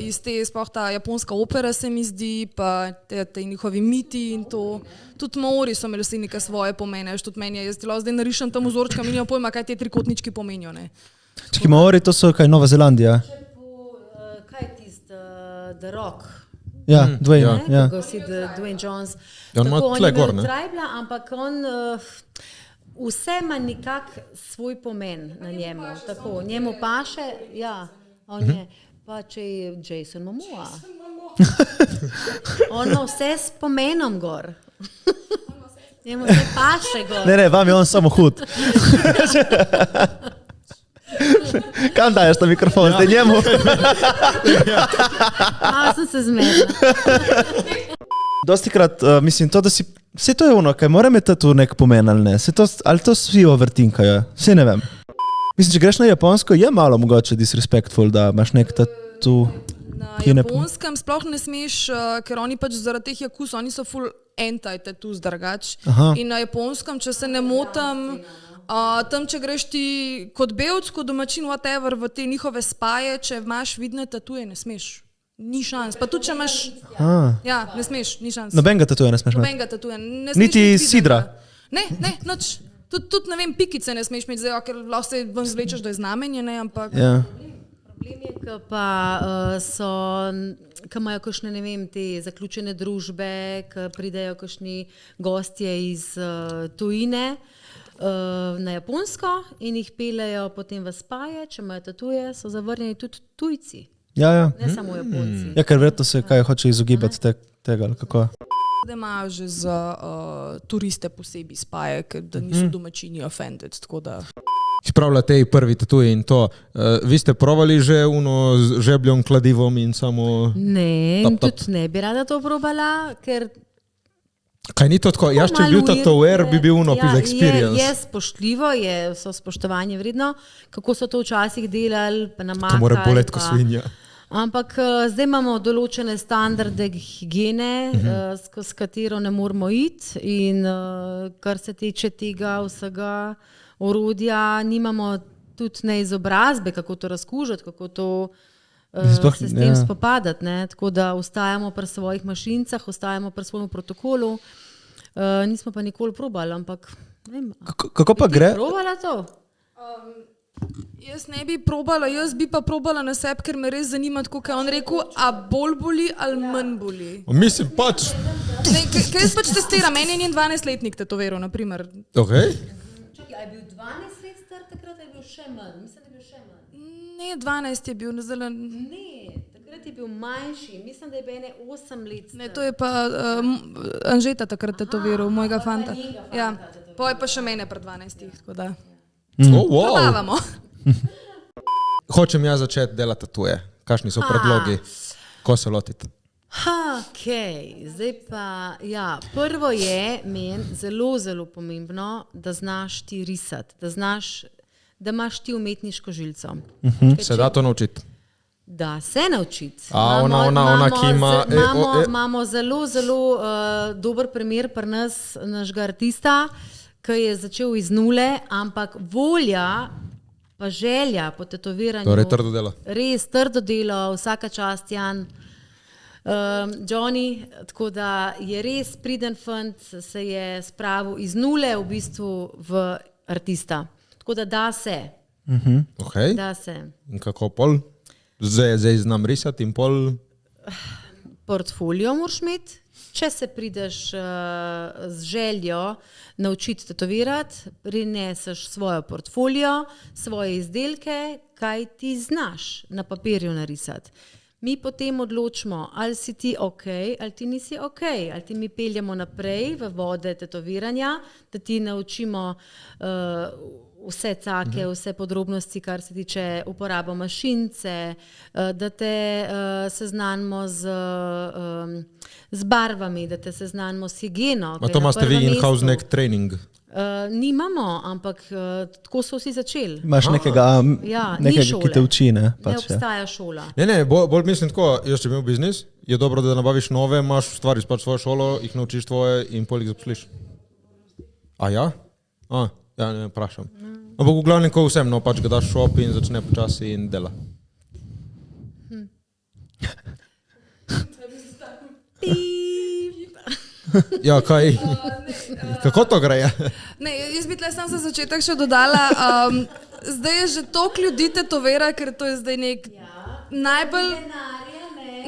Speaker 5: iz te, sploh ta japonska opera se mi zdi, pa te njihovi miti in to. Tudi Maori so imeli vsi neke svoje pomene, tudi meni je, jaz ti lahko zdaj narišem tam vzorčka, mi nima pojma, kaj te trikotnički pomenijo, ne.
Speaker 1: Čaki, Maori, to so kaj, Nova Zelandija?
Speaker 4: Kaj je tist, The Rock?
Speaker 1: Ja, Dwayne, ja.
Speaker 4: Tako si Dwayne Jones.
Speaker 3: On ima tle gor, ne?
Speaker 4: Tribla, ampak on vse ima nekak svoj pomen na njemu. Tako, njemu paše, ja, on je, pa če je Jason Momoa. On ima vse s pomenom gor. Njemu se paše gor.
Speaker 1: Ne, vam je on samo hud. Kam daješ ta mikrofon? Zdaj njemu?
Speaker 4: Malo sem se zmedla.
Speaker 1: Dostikrat, mislim, to, da si... Vse to je ono, kaj mora imeti tu nek pomen ali ne? Ali to svi overtinkajo? Vse ne vem. Mislim, če greš na Japonsko, je malo mogoče disrespectful, da imaš nek tatu...
Speaker 5: Na Japonskem sploh ne smeš, ker oni pač zaradi teh jakus, oni so full anti-tattoos drugač. In na Japonskem, če se ne motam, tam, če greš ti kot belc, kot domačin, whatever, v te njihove spaje, če imaš vidne tatuje, ne smeš. Ni šans. Pa tudi, če imaš... Ja, ne smeš, ni šans.
Speaker 1: Nobenega tatuje ne smeš imeti?
Speaker 5: Nobenega tatuje.
Speaker 1: Niti sidra?
Speaker 5: Ne, nič. Tudi, ne vem, pikice ne smeš imeti, ker lahko se ven zvlečeš, da je znamenje, ne, ampak...
Speaker 1: Ja.
Speaker 4: Problem je, ki pa so, ki imajo kakšne, ne vem, te zaključene družbe, ki pridejo kakšni gostje iz tujine na Japonsko in jih peljejo potem v spaje, če imajo tatuje, so zavrnjeni tudi tujci.
Speaker 1: Ja.
Speaker 4: Ne samo Japonci.
Speaker 1: Ja, ker verjetno se kaj hoče izogibati tega, ali kako?
Speaker 5: Da imajo že za turiste posebej spaje, ker da niso domačini offended, tako da...
Speaker 3: Spravlja te prvi tatuji in to. Vi ste provali že z žebljom, kladivom in samo...
Speaker 4: Ne, tudi ne bi rada to probala, ker
Speaker 3: Kaj ni to tako? Jaz, če bi bil tatover, bi bil experience.
Speaker 4: Je spoštljivo, so spoštovanje vredno, kako so to včasih delali, pa namakali.
Speaker 3: To mora boleti kot svinja.
Speaker 4: Ampak zdaj imamo določene standarde higiene, s katero ne moramo iti in kar se tiče tega vsega orodja, nimamo tudi ne izobrazbe, kako to razkužati, kako to se s tem spopadati. Ne? Tako da ostajamo pri svojih mašincah, ostajamo pri svojem protokolu. Nismo pa nikoli probali, ampak ne vem.
Speaker 1: Kako pa gre?
Speaker 4: Probala to?
Speaker 5: Jaz ne bi probala, jaz bi pa probala na sebi, ker me res zanima, tako kaj on rekel, a bolj boli ali manj boli.
Speaker 3: Mislim pač.
Speaker 5: Kaj jaz pač testiram, meni je njen 12-letnik tetoviral, naprimer.
Speaker 3: Okay.
Speaker 4: Čakaj, a je bil 12 let star, takrat je bil še manj? Mislim, da je bil še manj.
Speaker 5: Ne, 12 je bil.
Speaker 4: Ne, takrat je bil manjši, mislim, da je bil 8 let star.
Speaker 5: Ne, to je pa Anžeta takrat tetoviral, mojega fanta. Ja, pa je pa še mene pred 12, tako da.
Speaker 3: Oh, wow.
Speaker 5: Probavamo.
Speaker 3: Hočem jaz začeti delati tatuje. Kakšni so predlogi? Ko se lotite?
Speaker 4: Zdaj pa, prvo je meni zelo, zelo pomembno, da znaš ti risati, da imaš ti umetniško žilco.
Speaker 3: Se da to naučiti?
Speaker 4: Da se naučiti.
Speaker 3: Ona, ki ima...
Speaker 4: Imamo zelo, zelo dober primer pri nas, našega artista, ki je začel iz nule, ampak volja pa želja po tetoviranju.
Speaker 3: Torej trdo delo.
Speaker 4: Res trdo delo, vsaka čast Jan, Johnny, tako da je res priden fant, se je spravil iz nule v bistvu v artista. Tako da se.
Speaker 3: Okay.
Speaker 4: Da se.
Speaker 3: In kako pol? Zdaj znam risati in pol?
Speaker 4: Portfolio moraš imeti. Če se prideš z željo naučiti tetovirati, prineseš svojo portfolio, svoje izdelke, kaj ti znaš na papirju narisati. Mi potem odločimo, ali si ti ok, ali ti nisi ok, ali ti mi peljemo naprej v vode tetoviranja, da ti naučimo vse cake, vse podrobnosti, kar se tiče uporabo mašince, da te seznanimo z barvami, da te seznanimo s higieno.
Speaker 3: A to imate vi in-house nek trening?
Speaker 4: Nimamo, ampak tako so vsi začeli.
Speaker 1: Imaš nekega, ki te uči, ne?
Speaker 4: Ne obstaja šola.
Speaker 3: Ne, bolj mislim tako, jaz če imel biznis, je dobro, da nabaviš nove, imaš stvari pač svojo šolo, jih naučiš tvoje in pol jih zaposliš. A ja? Ja, ne vprašam. Ampak v glavnem, ko vsem, no pač ga daš šop in začne počasi in dela. Ja, kaj? Kako to gre?
Speaker 5: Ne, jaz bi tle sam za začetek še dodala, zdaj je že toliko ljudi tetovira, ker to je zdaj nek najbolj...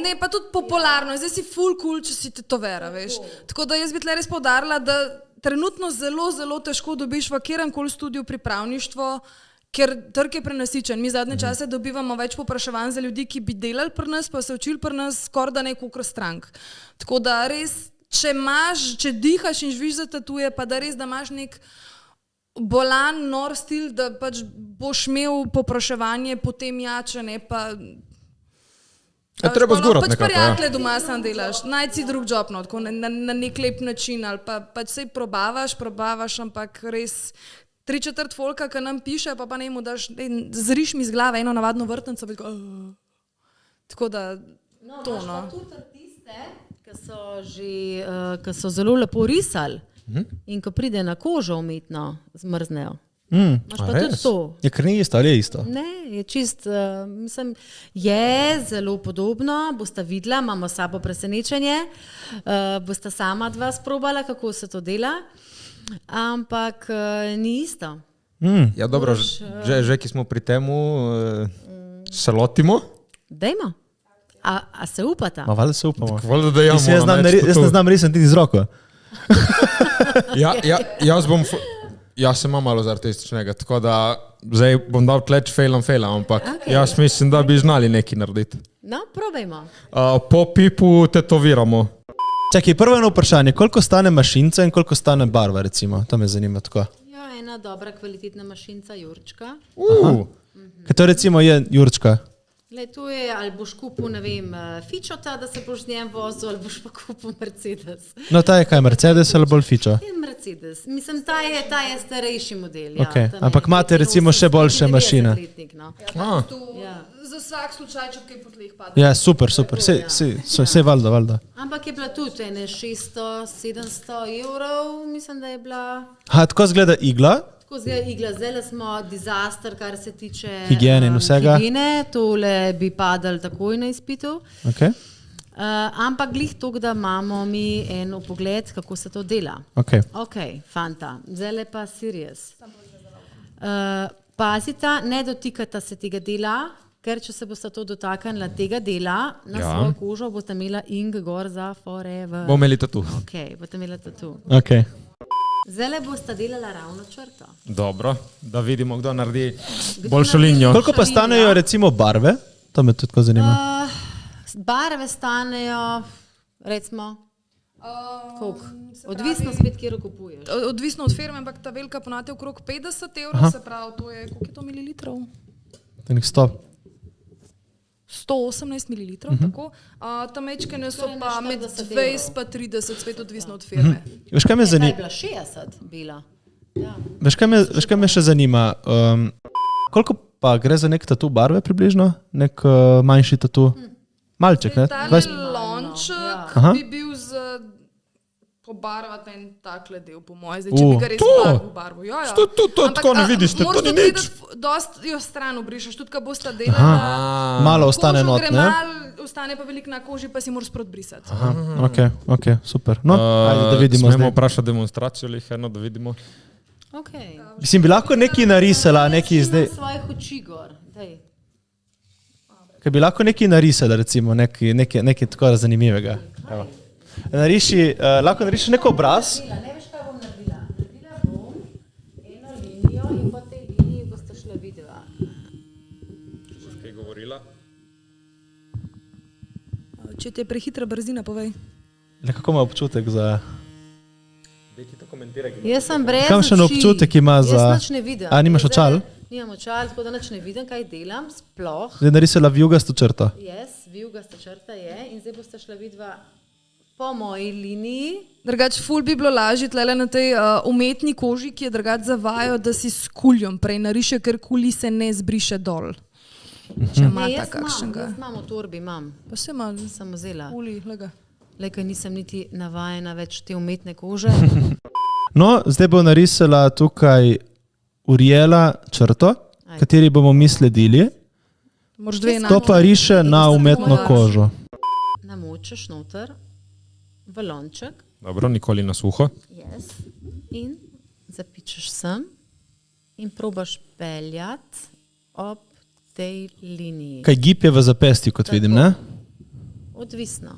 Speaker 5: Ne, pa tudi popularno, zdaj si full cool, če si tetovira, veš. Tako da jaz bi tle res poudarila, da trenutno zelo, zelo težko dobiš v kjerkoli studiu pripravništvo, ker trg je prenasičen. Mi zadnje čase dobivamo več povpraševanj za ljudi, ki bi delali pri nas, pa se učili pri nas skoraj da nekaj strank. Tako da res, če dihaš in živiš za tatuje, pa da res, da imaš nek bolan, nor stil, da pač boš imel povpraševanje potem jače, ne pa...
Speaker 3: Treba zgurati nekako,
Speaker 5: pač prijatelje doma sam delaš, najci drug job, no, tako na nek lep način, ali pa pač sej probavaš, ampak res 3/4 folka, ki nam piše, pa ne mu daš, zriš mi z glave eno navadno vrtnico, tako da to, no.
Speaker 4: Pa tudi artiste, ki so zelo lepo risali in ko pride na kožo umetno, zmrznejo. Imaš pa tudi to.
Speaker 1: Je kar ni isto, ali je isto?
Speaker 4: Ne, je čist, mislim, je zelo podobno, boste videla, imamo sabo presenečenje, boste sama dva sprobala, kako se to dela, ampak ni isto.
Speaker 3: Ja, dobro, že ki smo pri temu, se lotimo?
Speaker 4: Dajmo. A se upata?
Speaker 1: Ma valjda se upamo.
Speaker 3: Valjda, da
Speaker 1: Jaz ne znam risati niti z roko.
Speaker 3: Jaz sem malo z artističnega, tako da zdaj bom dal tleč failam, ampak jaz mislim, da bi znali nekaj narediti.
Speaker 4: No, probajmo.
Speaker 3: Po pipu tetoviramo.
Speaker 1: Čakaj, prvo eno vprašanje, koliko stane mašinca in koliko stane barva, recimo? To me zanima tako.
Speaker 4: Ja, ena dobra kvalitetna mašinca, Jurčka.
Speaker 1: Kaj to recimo je Jurčka?
Speaker 4: Le, to je, ali boš kupil, ne vem, Fičota, da se boš z njem vozil, ali boš pa kupil Mercedes.
Speaker 1: No, ta je kaj, Mercedes ali bolj Fičo?
Speaker 4: Je Mercedes. Mislim, ta je starejši model. Ja,
Speaker 1: Okej,
Speaker 4: tam je
Speaker 1: ampak imate recimo še boljše
Speaker 4: 95
Speaker 1: mašine.
Speaker 4: letnik, no.
Speaker 5: Ja. Za vsak slučaj, če kaj po tleh pada.
Speaker 1: Ja, super, vse valjda.
Speaker 4: Ampak je bila tudi ene 600-700 evrov, mislim, da je bila.
Speaker 1: Ha, tako zgleda igla.
Speaker 4: Tako zdaj igla, zdaj smo disaster, kar se tiče
Speaker 1: Higiene in vsega.
Speaker 4: Higiene, tole bi padal takoj na izpitu.
Speaker 1: Okay.
Speaker 4: Ampak glih to, da imamo mi en pogled, kako se to dela.
Speaker 1: Okay.
Speaker 4: Ok, fanta, zdaj pa serious. Pazita, ne dotikata se tega dela, ker če se boste to dotaknila tega dela, na svojo kožo boste imela ing gor za forever.
Speaker 3: Bomo imeli tatu.
Speaker 4: Ok, boste imela tatu.
Speaker 1: Okay.
Speaker 4: Zdaj boste delala ravno črto.
Speaker 3: Dobro, da vidimo, kdo naredi boljšo linijo.
Speaker 1: Koliko pa stanejo recimo barve? To me tudi zanima.
Speaker 4: Barve stanejo, recimo, koliko? Odvisno spet, kjer kupuješ.
Speaker 5: Odvisno od firme, ampak ta velika ponate okrog 50 evrov, se pravi, to je, koliko je to mililitrov?
Speaker 1: To je nek 100.
Speaker 5: 118 mililitrov, tako. Ta mečkene so pa med 20 pa 30, spet odvisno od firme.
Speaker 1: Veš, kaj me
Speaker 4: Ta je
Speaker 1: zanima?
Speaker 4: bila 60 bila. Ja.
Speaker 1: Veš, kaj me še zanima? Koliko pa gre za nek tatu barve približno? Nek manjši tatu? Malček, ne?
Speaker 5: Ta
Speaker 1: 20...
Speaker 5: lonček
Speaker 1: Aha.
Speaker 5: bi bil z pobarvati en takle del, po moje, zdaj, če bi ga res barvo barvo. Ja, ja.
Speaker 3: To tako ne vidiš, to ni nič.
Speaker 5: Dost jo stran obrišeš, tudi ko boste delali.
Speaker 1: Malo ostane not,
Speaker 5: gre
Speaker 1: ne?
Speaker 5: malo, ostane pa veliko na koži, pa si moraš sprot brisati.
Speaker 1: Ok, super. No, ajde, da vidimo
Speaker 3: Smemo
Speaker 1: zdaj.
Speaker 3: vprašati demonstracijo, ali eno, da vidimo.
Speaker 4: Okay.
Speaker 1: Mislim, bi lahko nekaj narisala, nekaj zdaj.
Speaker 4: Svojih oči gor. Daj.
Speaker 1: Kaj bi lahko nekaj narisala, recimo, nekaj tako zanimivega. Evo. Lahko nariši nek obraz.
Speaker 4: Ne veš, kaj bom naredila. Naredila bom eno linijo in po tej liniji boste šla videla.
Speaker 3: Boš kaj govorila?
Speaker 5: Če ti je prehitra brzina, povej.
Speaker 1: Le kako ima občutek za...
Speaker 4: Jaz sem brez
Speaker 1: Kakšen
Speaker 4: oči.
Speaker 1: občutek ima za...
Speaker 4: Jaz nič ne vidim.
Speaker 1: A, nimaš očal?
Speaker 4: Nimam očal, tako da nič ne vidim, kaj delam, sploh.
Speaker 1: Zdaj narisala vijugasto črto.
Speaker 4: Yes, vijugasta črta je in zdaj boste šla vidva po moji liniji.
Speaker 5: Drugač, ful bi bilo lažje tlele na tej umetni koži, ki je drugač zavajo, da si s kuljom prej nariše, ker kuli se ne zbriše dol. Če ima
Speaker 4: Jaz
Speaker 5: kakšnega.
Speaker 4: imam v torbi, imam.
Speaker 5: Pa se malo
Speaker 4: Sem vzela.
Speaker 5: kuli, lega.
Speaker 4: Lekaj nisem niti navajena več te umetne kože.
Speaker 1: No, zdaj bo narisala tukaj Uriela črto, kateri bomo mi sledili.
Speaker 5: Moraš dve
Speaker 1: To pa riše na umetno kožo.
Speaker 4: Namočeš noter v lonček.
Speaker 3: Dobro, nikoli na suho.
Speaker 4: Yes. In zapičeš sem in probaš peljati ob tej liniji.
Speaker 1: Kaj gib je v zapestju, kot vidim, ne?
Speaker 4: Odvisno.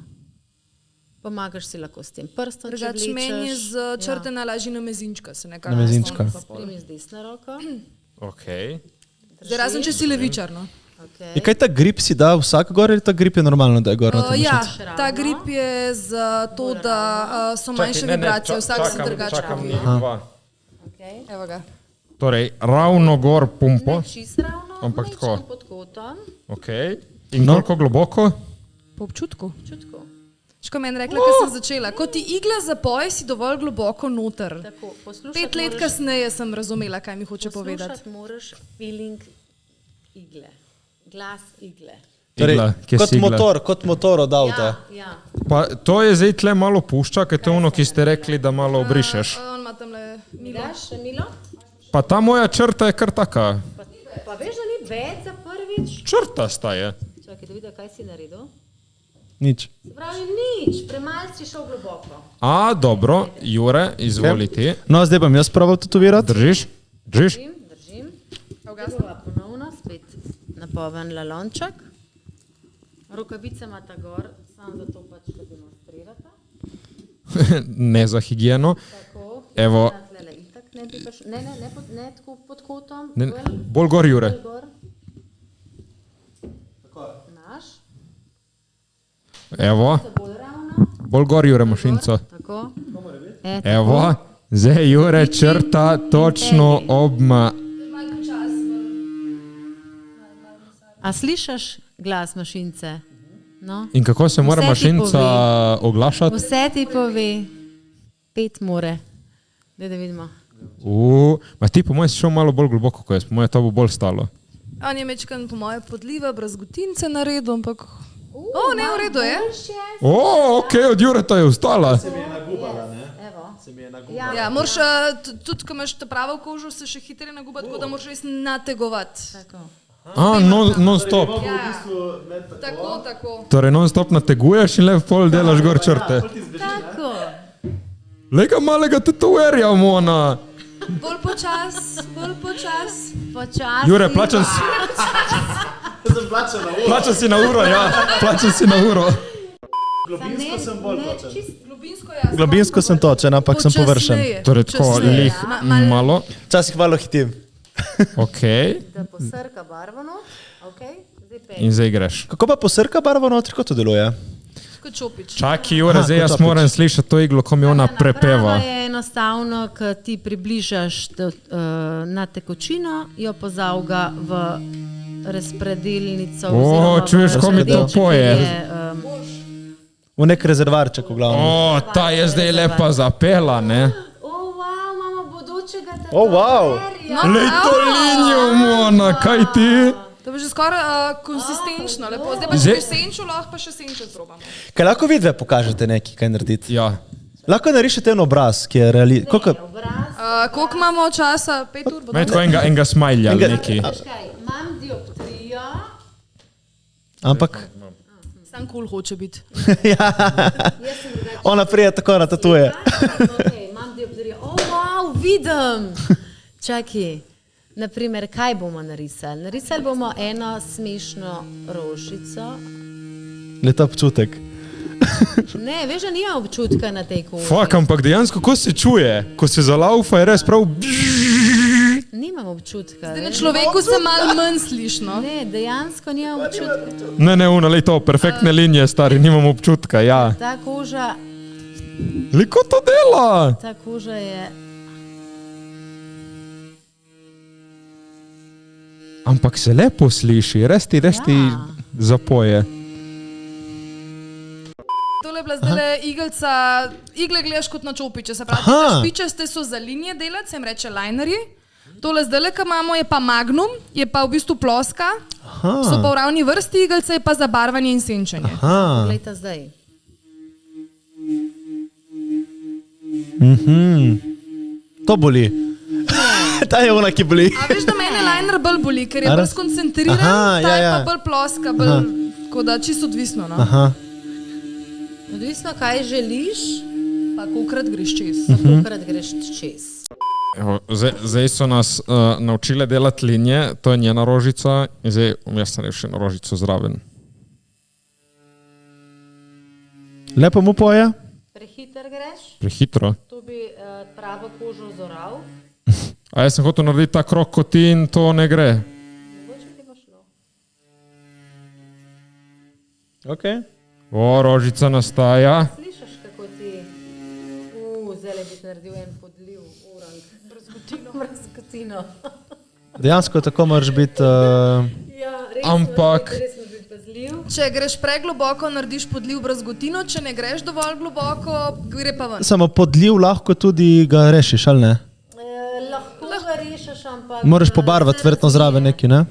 Speaker 4: Pomagaš si lahko s tem prstom, če
Speaker 5: Drugač, meni je
Speaker 4: vlečeš.
Speaker 5: z črte nalaži na mezinčka, se nekaj.
Speaker 1: Na mezinčka.
Speaker 4: Spremi z desno roko.
Speaker 3: Ok.
Speaker 5: Zdaj, razen če si levičar, no.
Speaker 4: Okay.
Speaker 1: Je kaj ta grip si da vsak gor ali ta grip je normalno, da je gor?
Speaker 5: Ja, ta grip je za to, da so manjše vibracije, vsak se drugače
Speaker 3: Čakam,
Speaker 5: poje.
Speaker 3: dva.
Speaker 4: Okay.
Speaker 5: Evo ga.
Speaker 3: Torej, ravno gor pumpo.
Speaker 4: Ne čist ravno,
Speaker 3: Ampak
Speaker 4: majčkeno
Speaker 3: tako.
Speaker 4: pod kotom.
Speaker 3: Ok. In koliko globoko?
Speaker 5: Po občutku.
Speaker 4: Čutko.
Speaker 5: Ško meni rekla, ko sem začela. Ko ti igla zapoje, si dovolj globoko noter.
Speaker 4: Tako,
Speaker 5: 5 let kasneje sem razumela, kaj mi hoče povedati.
Speaker 4: Poslušati moraš feeling igle. Glas igle.
Speaker 1: Torej,
Speaker 3: Igla, kje si igla?
Speaker 1: kot motor od avta.
Speaker 4: Ja.
Speaker 3: Pa to je zdaj tle malo pušča, ker to je ono, ki ste rekli, da malo obrišeš.
Speaker 5: On ima tamle Milo.
Speaker 4: Daš še Milo?
Speaker 3: Pa ta moja črta je kar taka.
Speaker 4: Pa veš, da ni več za prvič?
Speaker 3: Črtasta je.
Speaker 4: Čakaj, da vidim, kaj si naredil.
Speaker 1: Nič.
Speaker 4: Se pravi, nič, premalo si šel globoko.
Speaker 3: A, dobro, Jure, izvoli ti.
Speaker 1: No, zdaj bom jaz probal tetovirati.
Speaker 3: Držiš? Držiš?
Speaker 4: Držim. Bova ponovno spet napovenila lonček. Rokavice imata gor, samo zato pač, da demonstrirata.
Speaker 3: Ne za higieno.
Speaker 4: Tako.
Speaker 3: Evo.
Speaker 4: Tlele itak ne bi pač, ne tako pod kotom.
Speaker 3: Ne, bolj gor, Jure.
Speaker 4: Bolj gor. Naš.
Speaker 3: Evo,
Speaker 4: Bolj ravno.
Speaker 3: bolj gor, Jure, mašinco.
Speaker 4: Tako.
Speaker 3: Evo, zdaj Jure črta točno obma.
Speaker 4: A slišiš, glas mašince. No.
Speaker 3: In kako se mora
Speaker 4: Vse ti
Speaker 3: mašinca
Speaker 4: pove.
Speaker 3: oglašati?
Speaker 4: Vse ti pove, 5 more. Da vidimo.
Speaker 3: Ma ti po mojem si šel malo bolj globoko, ko jaz, po mojem to bo bolj stalo.
Speaker 5: On je mečkan po moje podliva, brazgotince naredil, ampak... ne, v redu je.
Speaker 3: Ok, od Jureta je ostala.
Speaker 5: Ja, moraš, tudi ko imaš ta pravo kožo, se še hitreje naguba, tako da moraš res nategovati.
Speaker 3: Non-stop.
Speaker 5: Tako.
Speaker 3: Torej non-stop nateguješ in le pol delaš gor črte.
Speaker 4: Tako.
Speaker 3: Lega malega tetoverja, Mona.
Speaker 5: Bolj počas.
Speaker 4: Počasi.
Speaker 3: Jure, plačan si. Plačan si na uro, ja. Plačan si na uro.
Speaker 1: Globinsko sem točen, ampak sem površen.
Speaker 3: Torej tako, lih malo.
Speaker 1: Včasih malo hitim.
Speaker 3: Ok.
Speaker 4: Da posrka barvo not. Okay.
Speaker 3: In zdaj greš.
Speaker 1: Kako pa posrka barvo notri, kot to deluje?
Speaker 5: Kot čopič.
Speaker 3: Čakaj, Jure, zdaj jaz moram slišati to iglo, ko mi ona prepeva.
Speaker 4: Naprava je enostavno, ko ti približaš na tekočino, jo pozavga v razpredelnico.
Speaker 3: Čuješ, ko mi to poje.
Speaker 1: V nek rezervarček, v glavnem.
Speaker 3: Ta je zdaj lepa zapela, ne?
Speaker 4: Wow, imamo bodočega
Speaker 1: Wow.
Speaker 3: Lej to linijo, Mona, kaj ti?
Speaker 5: To je že skoraj konsistenčno, lepo. Zdaj pa še senčo, lahko pa še senčo probamo.
Speaker 1: Kaj lahko vidve pokažete nekaj, kaj narediti?
Speaker 3: Ja.
Speaker 1: Lahko narišete en obraz, ki je
Speaker 5: Koliko imamo časa? 5 ur?
Speaker 3: Meni tako enega smajlja ali neki.
Speaker 4: Imam dioptrijo.
Speaker 1: Ampak
Speaker 5: Sam cool hoče biti.
Speaker 1: ona prije tako natatuje.
Speaker 4: Imam dioptrijo. Wow, vidim. Čakaj. Naprimer, kaj bomo narisali? Narisali bomo eno smešno rožico.
Speaker 1: Leta občutek.
Speaker 4: Ne, veš, da nima občutka na tej koži.
Speaker 3: Fak, ampak dejansko, ko se čuje, ko se zalaufa, je res prav...
Speaker 4: Nimam občutka.
Speaker 5: Zdaj na človeku se malo manj slišno.
Speaker 4: Ne, dejansko nimam občutka.
Speaker 3: Ne, lej to, perfektne linije, stari, nimam občutka, ja.
Speaker 4: Ta koža,
Speaker 3: Liko to dela?
Speaker 4: ta koža je...
Speaker 3: Ampak se lepo sliši, res ti zapoje.
Speaker 5: Tole je bila zdaj igelca, igle gledaš kot na čopiče, se pravi, da špičaste so za linije delati, se jim reče linerji. Tole zdaj, ki imamo, je pa magnum, je pa v bistvu ploska, so pa v ravni vrsti igelca, je pa za barvanje in senčenje.
Speaker 4: Poglejte zdaj.
Speaker 1: To boli. Ta je ona, ki boli.
Speaker 5: A veš, da mene liner bolj boli, ker je bolj skoncentriran, ta je pa bolj ploska, bolj, tako da čisto odvisno. No?
Speaker 4: Odvisno, kaj želiš,
Speaker 5: pa kolikrat greš čez.
Speaker 4: kolikrat greš čez.
Speaker 3: Zdaj so nas naučile delati linije, to je njena rožica in zdaj jaz sem še eno rožico zraven.
Speaker 1: Lepo mu poje.
Speaker 4: Prehiter greš,
Speaker 3: Prehitro.
Speaker 4: to bi pravo kožo zoral.
Speaker 3: A jaz sem hotel narediti ta krok kot ti in to ne gre.
Speaker 4: Mogoče ti bo šlo.
Speaker 1: Ok.
Speaker 3: Rožica nastaja.
Speaker 4: Slišiš, kako ti... zdaj bi naredil en podliv, orang. Brazgotino.
Speaker 1: Dejansko tako moraš biti...
Speaker 4: Ja,
Speaker 3: Ampak-
Speaker 4: res moraš biti pazljiv.
Speaker 5: Če greš pregloboko, narediš podliv brazgotino, če ne greš dovolj globoko, gre pa ven.
Speaker 1: Samo podliv lahko tudi ga rešiš, ali ne?
Speaker 4: Lahko ga rešiš, ampak...
Speaker 1: Moraš pobarvati verjetno zraven neki, ne?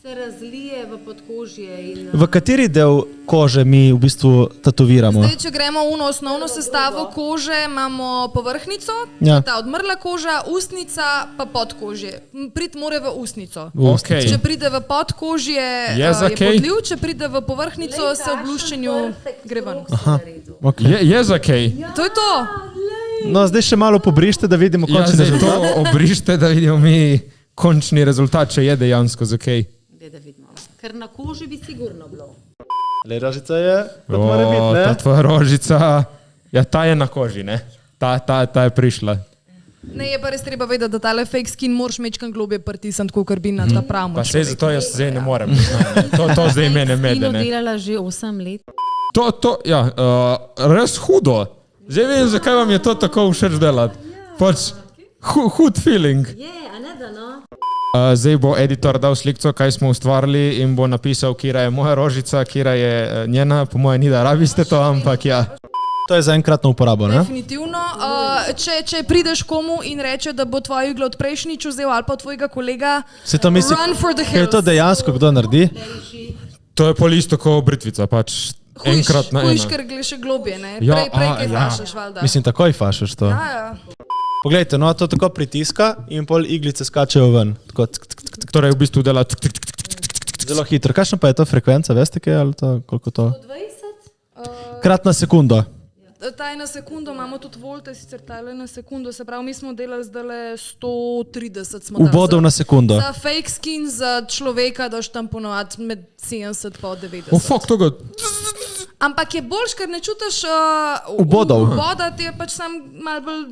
Speaker 4: Se razlije v podkožje in...
Speaker 1: V kateri del kože mi v bistvu tatoviramo?
Speaker 5: Zdaj, če gremo v osnovno sestavo kože, imamo povrhnico,
Speaker 1: Ja.
Speaker 5: ta odmrla koža, ustnica pa podkožje. Prid more v ustnico.
Speaker 3: Okay.
Speaker 5: Če pride v podkožje,
Speaker 3: Je za
Speaker 5: je
Speaker 3: kaj?
Speaker 5: podliv, če pride v povrhnico, se v bluščenju gre ven.
Speaker 1: Okay.
Speaker 3: Je za kaj?
Speaker 5: To je to.
Speaker 1: No, zdaj še malo pobrište, da vidimo
Speaker 3: Ja,
Speaker 1: končni
Speaker 3: zdaj to
Speaker 1: rezultat.
Speaker 3: obrište, da vidimo mi končni rezultat, če je dejansko za kaj.
Speaker 4: Da vidimo. Ker na koži bi sigurno bilo.
Speaker 1: Le rožica je, kot mora biti,
Speaker 3: Ta
Speaker 1: ne?
Speaker 3: tvoja rožica, ja, ta je na koži, ne? Ta je prišla.
Speaker 5: Ne, je pa res treba vedeti, da tale fake skin moraš mečkan globje pritisniti, tako kar bi na ta pravo.
Speaker 3: Pa sej zato jaz zdaj ne morem. To zdaj mene mede, ne?
Speaker 4: delala že 8 let.
Speaker 3: Ja, res hudo. Zdaj vem, zakaj vam je to tako všeč delati. Pač hud feeling.
Speaker 4: Je, a ne da no?
Speaker 3: Zdaj bo editor dal slikco, kaj smo ustvarili in bo napisal, kira je moja rožica, kira je njena, po moje ni, da rabiste to, ampak ja.
Speaker 1: To je za enkratno uporabo, ne?
Speaker 5: Definitivno. Če prideš komu in reče, da bo tvojo iglo od prejšnjič vzel ali pa tvojega kolega,
Speaker 1: Se to misli,
Speaker 5: run for the
Speaker 1: je
Speaker 5: hills.
Speaker 1: to dejansko kdo naredi?
Speaker 3: To je pol isto kot britvica, pač enkrat na
Speaker 5: Hujš,
Speaker 3: ena.
Speaker 5: ker gre še globje, ne?
Speaker 3: Ja,
Speaker 5: Prej kaj
Speaker 3: ja.
Speaker 5: fašeš, valjda.
Speaker 1: Mislim, takoj fašeš to.
Speaker 5: Ja.
Speaker 1: Poglejte, no, to tako pritiska in pol iglice skačejo ven. Tako,
Speaker 3: Torej v bistvu dela
Speaker 1: zelo hitro. Kakšna pa je to frekvenca, veste kaj, ali to, koliko to?
Speaker 4: 20?
Speaker 1: Krat na sekundo.
Speaker 5: Taj na sekundo, imamo tudi volte, sicer tale na sekundo, se pravi, mi smo delali zdaj 130 smo dali.
Speaker 1: Ubodov na sekundo.
Speaker 5: Za fake skin za človeka daš tam ponovati med 70 pa 90.
Speaker 3: fuck, to ga...
Speaker 5: Ampak je boljš, ker ne čutiš
Speaker 1: Ubodov.
Speaker 5: Uboda ti je pač sam malo bolj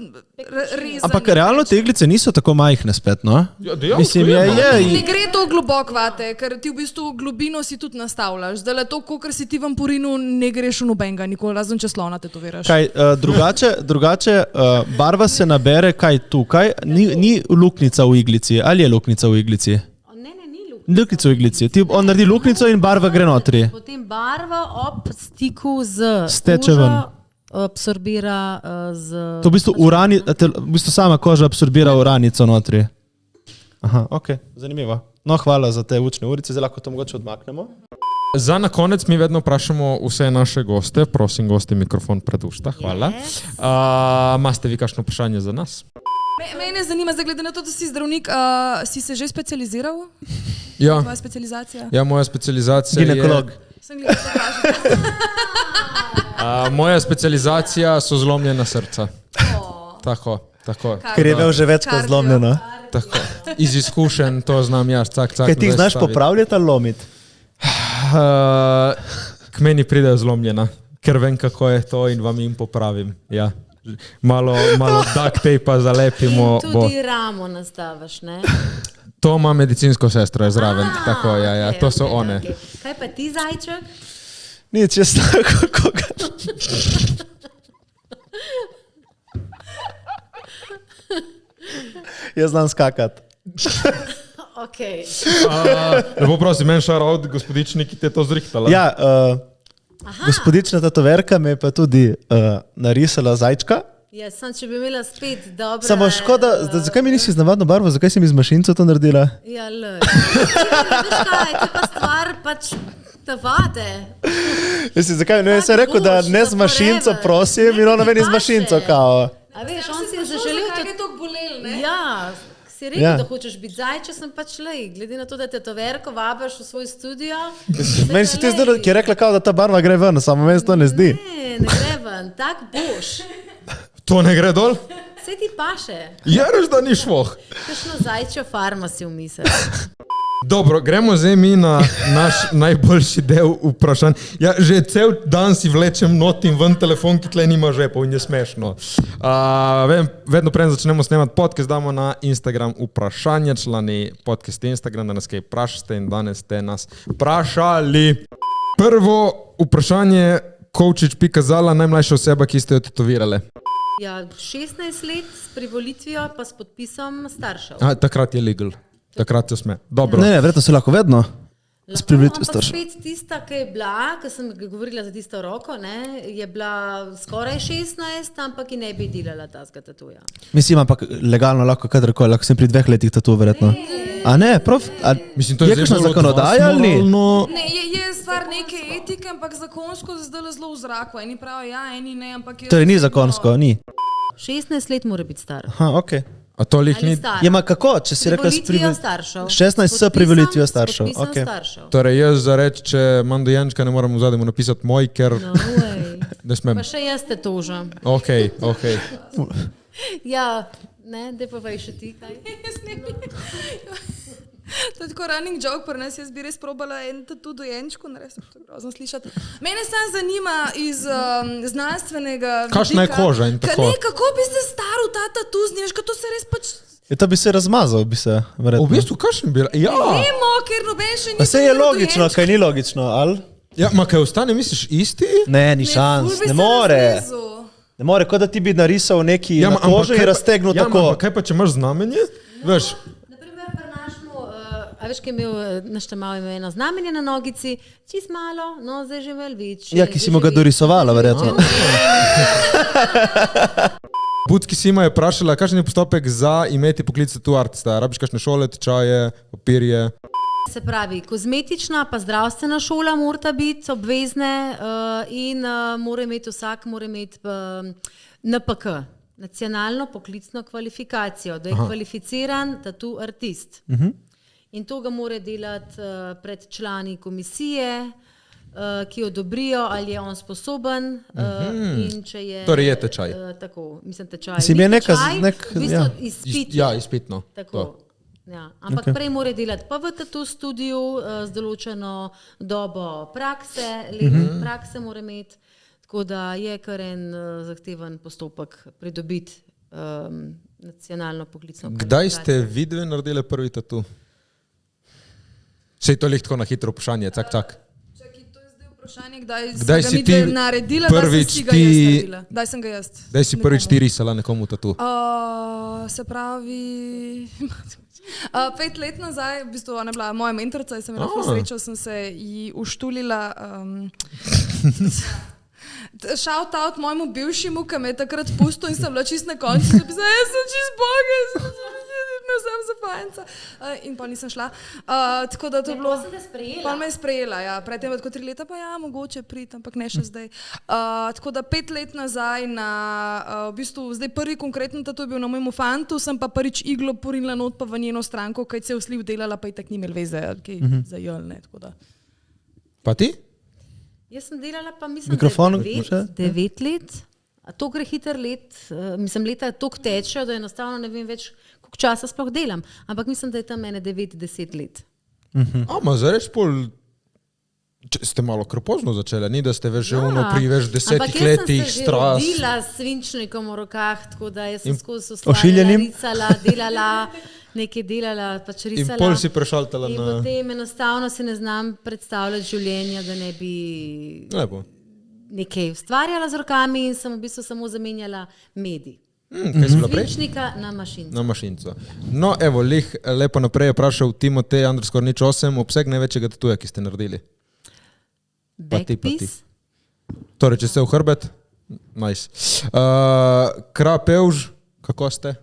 Speaker 5: rezan.
Speaker 1: Ampak realno te iglice niso tako majhne spet, no?
Speaker 3: Ja, dejansko
Speaker 1: Mislim,
Speaker 3: je,
Speaker 5: Ne gre to globoko vate, ker ti v bistvu globino si tudi nastavljaš. Zdaj le to, kolikor si ti vam porinu, ne greš v nobenga, nikoli, razen če slona tetoviraš.
Speaker 1: Kaj, drugače barva se nabere kaj tukaj, ni luknjica v iglici, ali je luknjica v iglici?
Speaker 4: Ne, ni luk.
Speaker 1: Luknjica v iglici, on naredi luknjico in barva gre notri.
Speaker 4: Potem barva ob stiku z
Speaker 1: Steče
Speaker 4: kožo
Speaker 1: ven.
Speaker 4: absorbira z...
Speaker 1: To v bistvu, v bistvu sama koža absorbira uranico notri. Aha, ok, zanimivo. No, hvala za te učne urice, zdaj lahko to mogoče odmaknemo.
Speaker 3: Za na konec mi vedno vprašamo vse naše goste, prosim goste mikrofon pred usta, hvala. Imate vi kakšno vprašanje za nas?
Speaker 5: Mene zanima, zdaj glede na to, da si zdravnik, si se že specializiral?
Speaker 3: Ja,
Speaker 5: Tvoja specializacija?
Speaker 3: ja moja specializacija
Speaker 1: Ginekolog.
Speaker 5: Sem gledala, da kažem.
Speaker 3: Moja specializacija so zlomljena srca. Tako.
Speaker 1: Ker je imel že več kot zlomljeno.
Speaker 3: Tako. Iz izkušenj to znam jaz, cak.
Speaker 1: Kaj ti jih znaš popravljati ali lomiti?
Speaker 3: K meni pride zlomljena, ker vem, kako je to in vam jim popravim. Ja. Malo duct tape zalepimo.
Speaker 4: In tudi ramo nastaviš, ne?
Speaker 3: To ima medicinsko sestro, je zraven. Tako, ja,
Speaker 4: okej,
Speaker 3: to so
Speaker 4: okej,
Speaker 3: one.
Speaker 4: okej. Kaj pa ti, zajček?
Speaker 1: Nič, jaz tako koga. Jaz znam skakati.
Speaker 4: Okay.
Speaker 3: Lepo prosim, meni šarovt gospodični, ki te je to zrihtala.
Speaker 1: Ja, gospodična tatoverka me je pa tudi narisala zajčka.
Speaker 4: Ja, sem, če bi imela spet dobro...
Speaker 1: Samo škoda, zakaj mi nisi z navadno barvo, zakaj si mi z mašinco to naredila?
Speaker 4: Ja, veš kaj, to je pa stvar pač navade.
Speaker 1: Mislim, zakaj? No, jaz sem rekel, da ne z mašinco prosim in ona meni z mašinco kao.
Speaker 4: A veš, on si je zaželel...
Speaker 5: Kaj je to bolel, ne?
Speaker 4: Ja, si rekel,
Speaker 1: Ja.
Speaker 4: da hočeš biti zajče, sem pač lej. Glede na to, da te to verko vabiš v svoj studio.
Speaker 1: Meni se ti zdelo, ki je rekla kao, da ta barva gre ven, samo meni se to ne zdi.
Speaker 4: Ne gre ven, tak boš.
Speaker 3: To ne gre dol?
Speaker 4: Vse ti paše.
Speaker 3: Jaraš, da ni švoh.
Speaker 4: Kakšno zajčjo farmo si vmisel.
Speaker 3: Dobro, gremo zdaj mi na naš najboljši del vprašanj. Ja, že cel dan si vlečem not in ven telefon, ki tle nima žepov in je smešno. Vedno preden začnemo snemati podcast, damo na Instagram vprašanje, člani podcast Instagram, da nas kaj vprašate in danes ste nas vprašali. Prvo vprašanje, Kovčič.zala, najmlajša oseba, ki ste jo tetovirale.
Speaker 4: Ja, 16 let s privolitvijo pa s podpisom staršev.
Speaker 3: Takrat je legal. Takrat se sme. Dobro.
Speaker 1: Ne, verjetno se lahko vedno. S privolitvijo
Speaker 4: Ampak
Speaker 1: staršev.
Speaker 4: spet tista, ki je bila, ki sem govorila za tisto roko, ne, je bila skoraj 16, ampak ji ne bi delala tazga tatuja.
Speaker 1: Mislim, ampak legalno lahko kadarkoli, lahko sem pri 2 letih tatu verjetno. A ne, prav?
Speaker 3: Mislim, to
Speaker 1: Je
Speaker 3: zdaj
Speaker 1: kakšna
Speaker 3: bolj od
Speaker 1: zakonodaja
Speaker 3: vas
Speaker 1: ali ni?
Speaker 3: moralno.
Speaker 5: Ne, je stvar neke etike, ampak zakonsko je zdaj zelo v zraku. Eni pravijo ja, eni ne, ampak jaz
Speaker 1: Torej ni
Speaker 5: osebno-
Speaker 1: zakonsko, ni.
Speaker 4: 16 let mora biti star.
Speaker 1: Aha, ok.
Speaker 3: A to lih
Speaker 4: Ali
Speaker 3: ni...
Speaker 4: star.
Speaker 1: Je ma kako, če si rekla s
Speaker 4: Privolitvijo staršev.
Speaker 1: 16 s
Speaker 4: Podpisom-
Speaker 1: privolitvijo staršev.
Speaker 4: s podpisom
Speaker 1: Okay.
Speaker 4: staršev.
Speaker 3: Torej jaz za reči, če imam dojenčka, ne moram v zadnjemu napisati moj, ker
Speaker 4: No, way.
Speaker 3: ne smem.
Speaker 4: Pa še jaz te tožam.
Speaker 3: Ok.
Speaker 4: Ja, ne, da pa veš še ti kaj.
Speaker 5: To je tako running joke, pri nas jaz bi res probala en tatu dojenčku, res to je grozno slišati. Mene samo zanima iz znanstvenega
Speaker 3: Kakšna je
Speaker 5: vidika,
Speaker 3: koža in tako?
Speaker 5: Ne, kako bi se staril ta tatu z nješ, to se res pač...
Speaker 1: Je to bi se razmazal, bi se verjetno.
Speaker 3: V bistvu, kakšen bi... Ja,
Speaker 5: Vemo, ker noben še ni...
Speaker 1: Pa se je logično, kaj ni logično, ali?
Speaker 3: ja ma kaj ostane, misliš isti?
Speaker 1: Ne, ni šans, ne more. Ne more, kot da ti bi narisal neki na kožo in raztegnil
Speaker 3: ja,
Speaker 1: tako.
Speaker 3: Kaj pa, če imaš znamenje? Veš,
Speaker 4: Naprimer, pri našemu a veš, ki je imel naštemal eno znamenje na nogici, čist malo, no zdaj že malo večji.
Speaker 1: Ja, ki si mu ga dorisovala, verjetno.
Speaker 3: Budki Sima je vprašala, kakšen je postopek za imeti poklic tattoo artista? Rabiš kakšne šole, tečaje, papirje?
Speaker 4: Se pravi, kozmetična pa zdravstvena šola morata biti obvezne in mora imeti vsak NPK, nacionalno poklicno kvalifikacijo, da je kvalificiran tattoo artist. In to ga mora delati pred člani komisije, ki odobrijo, ali je on sposoben in če je...
Speaker 3: Torej je tečaj.
Speaker 4: Tako, mislim tečaj.
Speaker 1: Mislim, je
Speaker 4: v bistvu izpit.
Speaker 3: Ja, izpitno.
Speaker 4: Tako. Ja, ampak prej mora delati pa v tattoo studiu z določeno dobo prakse, prakse mora imeti, tako da je kar en zahteven postopek pridobiti nacionalno poklicno kvalifikacijo.
Speaker 3: Kdaj ste vidve naredili prvi tattoo? Sej to tako na hitro vprašanje, cak.
Speaker 5: Vprašanje, kdaj si ti naredila,
Speaker 3: prvič
Speaker 5: kdaj sem ga jaz.
Speaker 3: Kdaj si prvič ti risala nekomu tatu?
Speaker 5: Se pravi, 5 let nazaj, v bistvu ona je bila moja mentorica, jaz sem bila sreča, sem se ji uštulila. Shout out mojemu bivšemu, ki me je takrat pustil in sem bila čist na koncu, sem pisala, jaz sem čist boga, ne vsem za fajnca. In pa nisem šla. Tako da to je bilo... Pa me je sprejela, ja. Predtem je tako 3 leta, pa ja, mogoče priti, ampak ne še zdaj. Tako da 5 let nazaj na, v bistvu, zdaj prvi konkretno tattoo je bil na mojemu fantu, sem pa prvič iglo porinila not pa v njeno stranko, kaj cel sliv delala, pa itak ni imel veze, kaj zajel, ne, tako da.
Speaker 3: Pa ti?
Speaker 4: Jaz sem delala pa mislim, da 9 let. To gre hiter let, mislim, leta toliko tečejo, da enostavno ne vem več, koliko časa sploh delam. Ampak mislim, da je tam mene 9-10 let.
Speaker 3: Ma zareč pol, ste malo krpozno začeli, ni da ste več že pri več 10 letih strast.
Speaker 4: Ampak jaz sem se že rodila s svinčnikom v rokah, tako da jaz sem skozi ustvarjala, risala, delala, nekaj delala, pač risala.
Speaker 3: In pol si prešaltala
Speaker 4: na... In potem enostavno se ne znam predstavljati življenja, da ne bi...
Speaker 3: Lepo.
Speaker 4: Nekaj ustvarjala z rokami in sem v bistvu samo zamenjala medij.
Speaker 3: Kaj si bila prej?
Speaker 4: Svinčnika na mašinco.
Speaker 3: Na mašinco. No, evo, lepo naprej je vprašal Timotej_08, obseg največjega tatuja, ki ste naredili.
Speaker 4: Backpiece.
Speaker 3: Torej, če ste v hrbet? Nice. Krapevž, kako ste?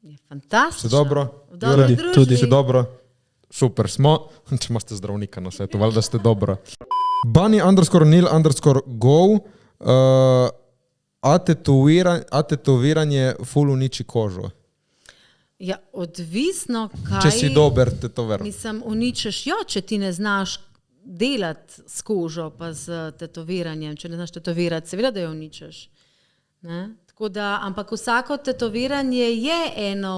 Speaker 4: Je fantastično.
Speaker 3: Ste dobro?
Speaker 4: V dobri družbi.
Speaker 3: Tudi ste dobro? Super smo. Če imate zdravnika na svetu, valjda ste dobro. Bunny_Nil_go a tetoviranje ful uniči kožo.
Speaker 4: Ja, odvisno kaj...
Speaker 3: Če si dober tetover.
Speaker 4: Mislim, uničeš jo, če ti ne znaš delati s kožo pa z tetoviranjem. Če ne znaš tetovirati, seveda, da jo uničeš. Ne? Tako da, ampak vsako tetoviranje je eno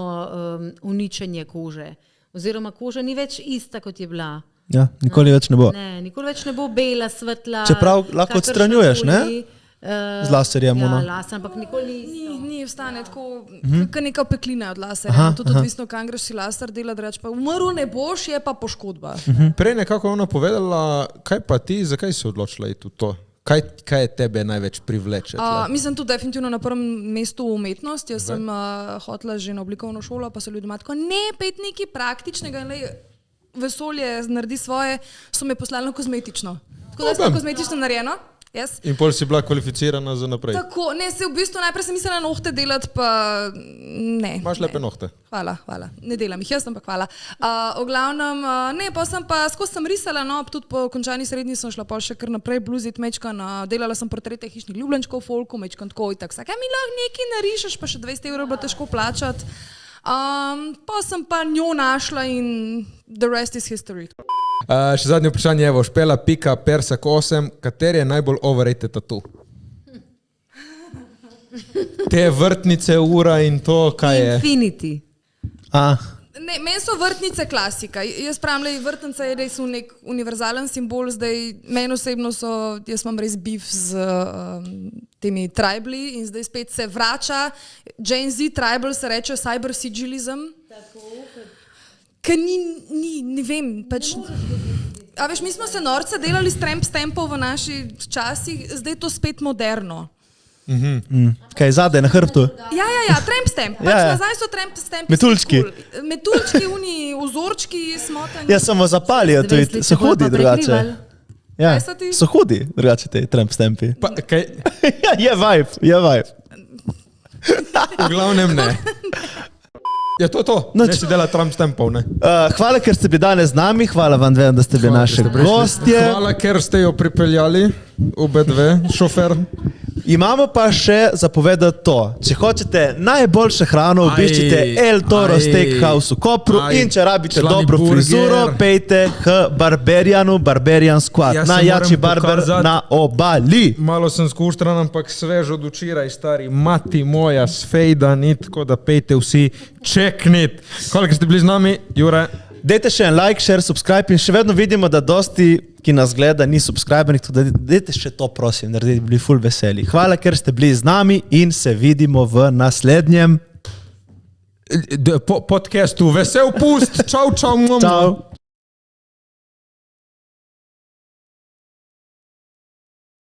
Speaker 4: uničenje kože. Oziroma koža ni več ista, kot je bila.
Speaker 1: Ja, nikoli več ne bo.
Speaker 4: Ne, nikoli več ne bo bela, svetla.
Speaker 1: Čeprav lahko odstranjuješ, ne? Z laserjem.
Speaker 4: Ja, laser, ampak nikoli
Speaker 5: ni ostane tako, kot neka peklina od laserja. Tudi odvisno, kam greš si laser delati, reč pa umrl ne boš, je pa poškodba.
Speaker 3: Prej nekako ona povedala, kaj pa ti, zakaj si odločila iti v to? Kaj je tebe največ privleče?
Speaker 5: Mislim tu definitivno na prvem mestu umetnost. Jaz sem hotela že na oblikovno šolo, pa so ljudima tako, ne, pet nekaj praktičnega, vesolje naredi svoje, so me poslali na kozmetično. Tako da sem kozmetično narejeno. Yes.
Speaker 3: In pol si bila kvalificirana za naprej.
Speaker 5: Tako, ne, se v bistvu najprej sem mislila nohte delati, pa ne.
Speaker 3: Imaš lepe nohte.
Speaker 5: Hvala. Ne delam jih jaz, ampak hvala. V glavnem, ne, pa sem pa skozi sem risala, no, tudi po končani srednji sem šla pa še kar naprej bluzit, mečkan, delala sem portrete hišnih ljubljenčkov, folku, mečkan tako in tako. Mi lahko nekaj narišeš, pa še 200 € bilo težko plačati. Pa sem pa njo našla in the rest is history.
Speaker 3: Še zadnje vprašanje, evo, Špela.Persak8, kateri je najbolj overrated tattoo? Te vrtnice, ura in to, kaj je?
Speaker 4: Infinity.
Speaker 5: Ne, meni so vrtnice klasika. Jaz pravim, vrtnica je res nek univerzalen simbol, zdaj meni osebno so, jaz imam res beef z temi tribali in zdaj spet se vrača. Gen Z tribal se reče cyber sigilizem. Ker ne vem, pač... A veš, mi smo se norce delali s tramp stampov v naših časih, zdaj je to spet moderno.
Speaker 1: Kaj, zadaj na hrbtu?
Speaker 5: Ja, tramp stamp. Pač
Speaker 1: Ja.
Speaker 5: nazaj so tramp stampi.
Speaker 1: Metuljčki.
Speaker 5: Metuljčki, uni vzorčki, smotani.
Speaker 1: Ja, samo zapalijo, to je, so hudi drugače. Ja,
Speaker 5: Kaj so ti?
Speaker 1: so hudi drugače te tramp stampi.
Speaker 3: Pa, kaj,
Speaker 1: Ja, je vibe.
Speaker 3: v glavnem ne. Je to?
Speaker 1: No,
Speaker 3: Ne si dela Trump stampov, ne?
Speaker 1: Hvala, ker ste bili danes z nami, hvala vam dve, da ste bili naše gostje.
Speaker 3: Hvala, ker ste jo pripeljali, obe dve, šofer.
Speaker 1: Imamo pa še zapovedati to. Če hočete najboljše hrano, obiščite El Toro Steakhouse v Kopru in če rabite
Speaker 3: člani
Speaker 1: dobro
Speaker 3: burger.
Speaker 1: frizuro, pejte k Barberianu, Barberian Squad.
Speaker 3: Jaz se
Speaker 1: Najjačji
Speaker 3: moram
Speaker 1: barber
Speaker 3: pokazati.
Speaker 1: na obali.
Speaker 3: Malo sem skuštran, ampak svež od včeraj, stari mati moja, sfejdan, tako da pejte vsi čeknit. Hvala, ker ste bili z nami, Jure.
Speaker 1: Dajte še en like, share, subscribe in še vedno vidimo, da dosti, ki nas gleda, ni subscribernih, tako da dajte še to, prosim, naredite, bili ful veseli. Hvala, ker ste bili z nami in se vidimo v naslednjem.
Speaker 3: Podcastu. Vesel pust, čau, čau,
Speaker 1: Ciao.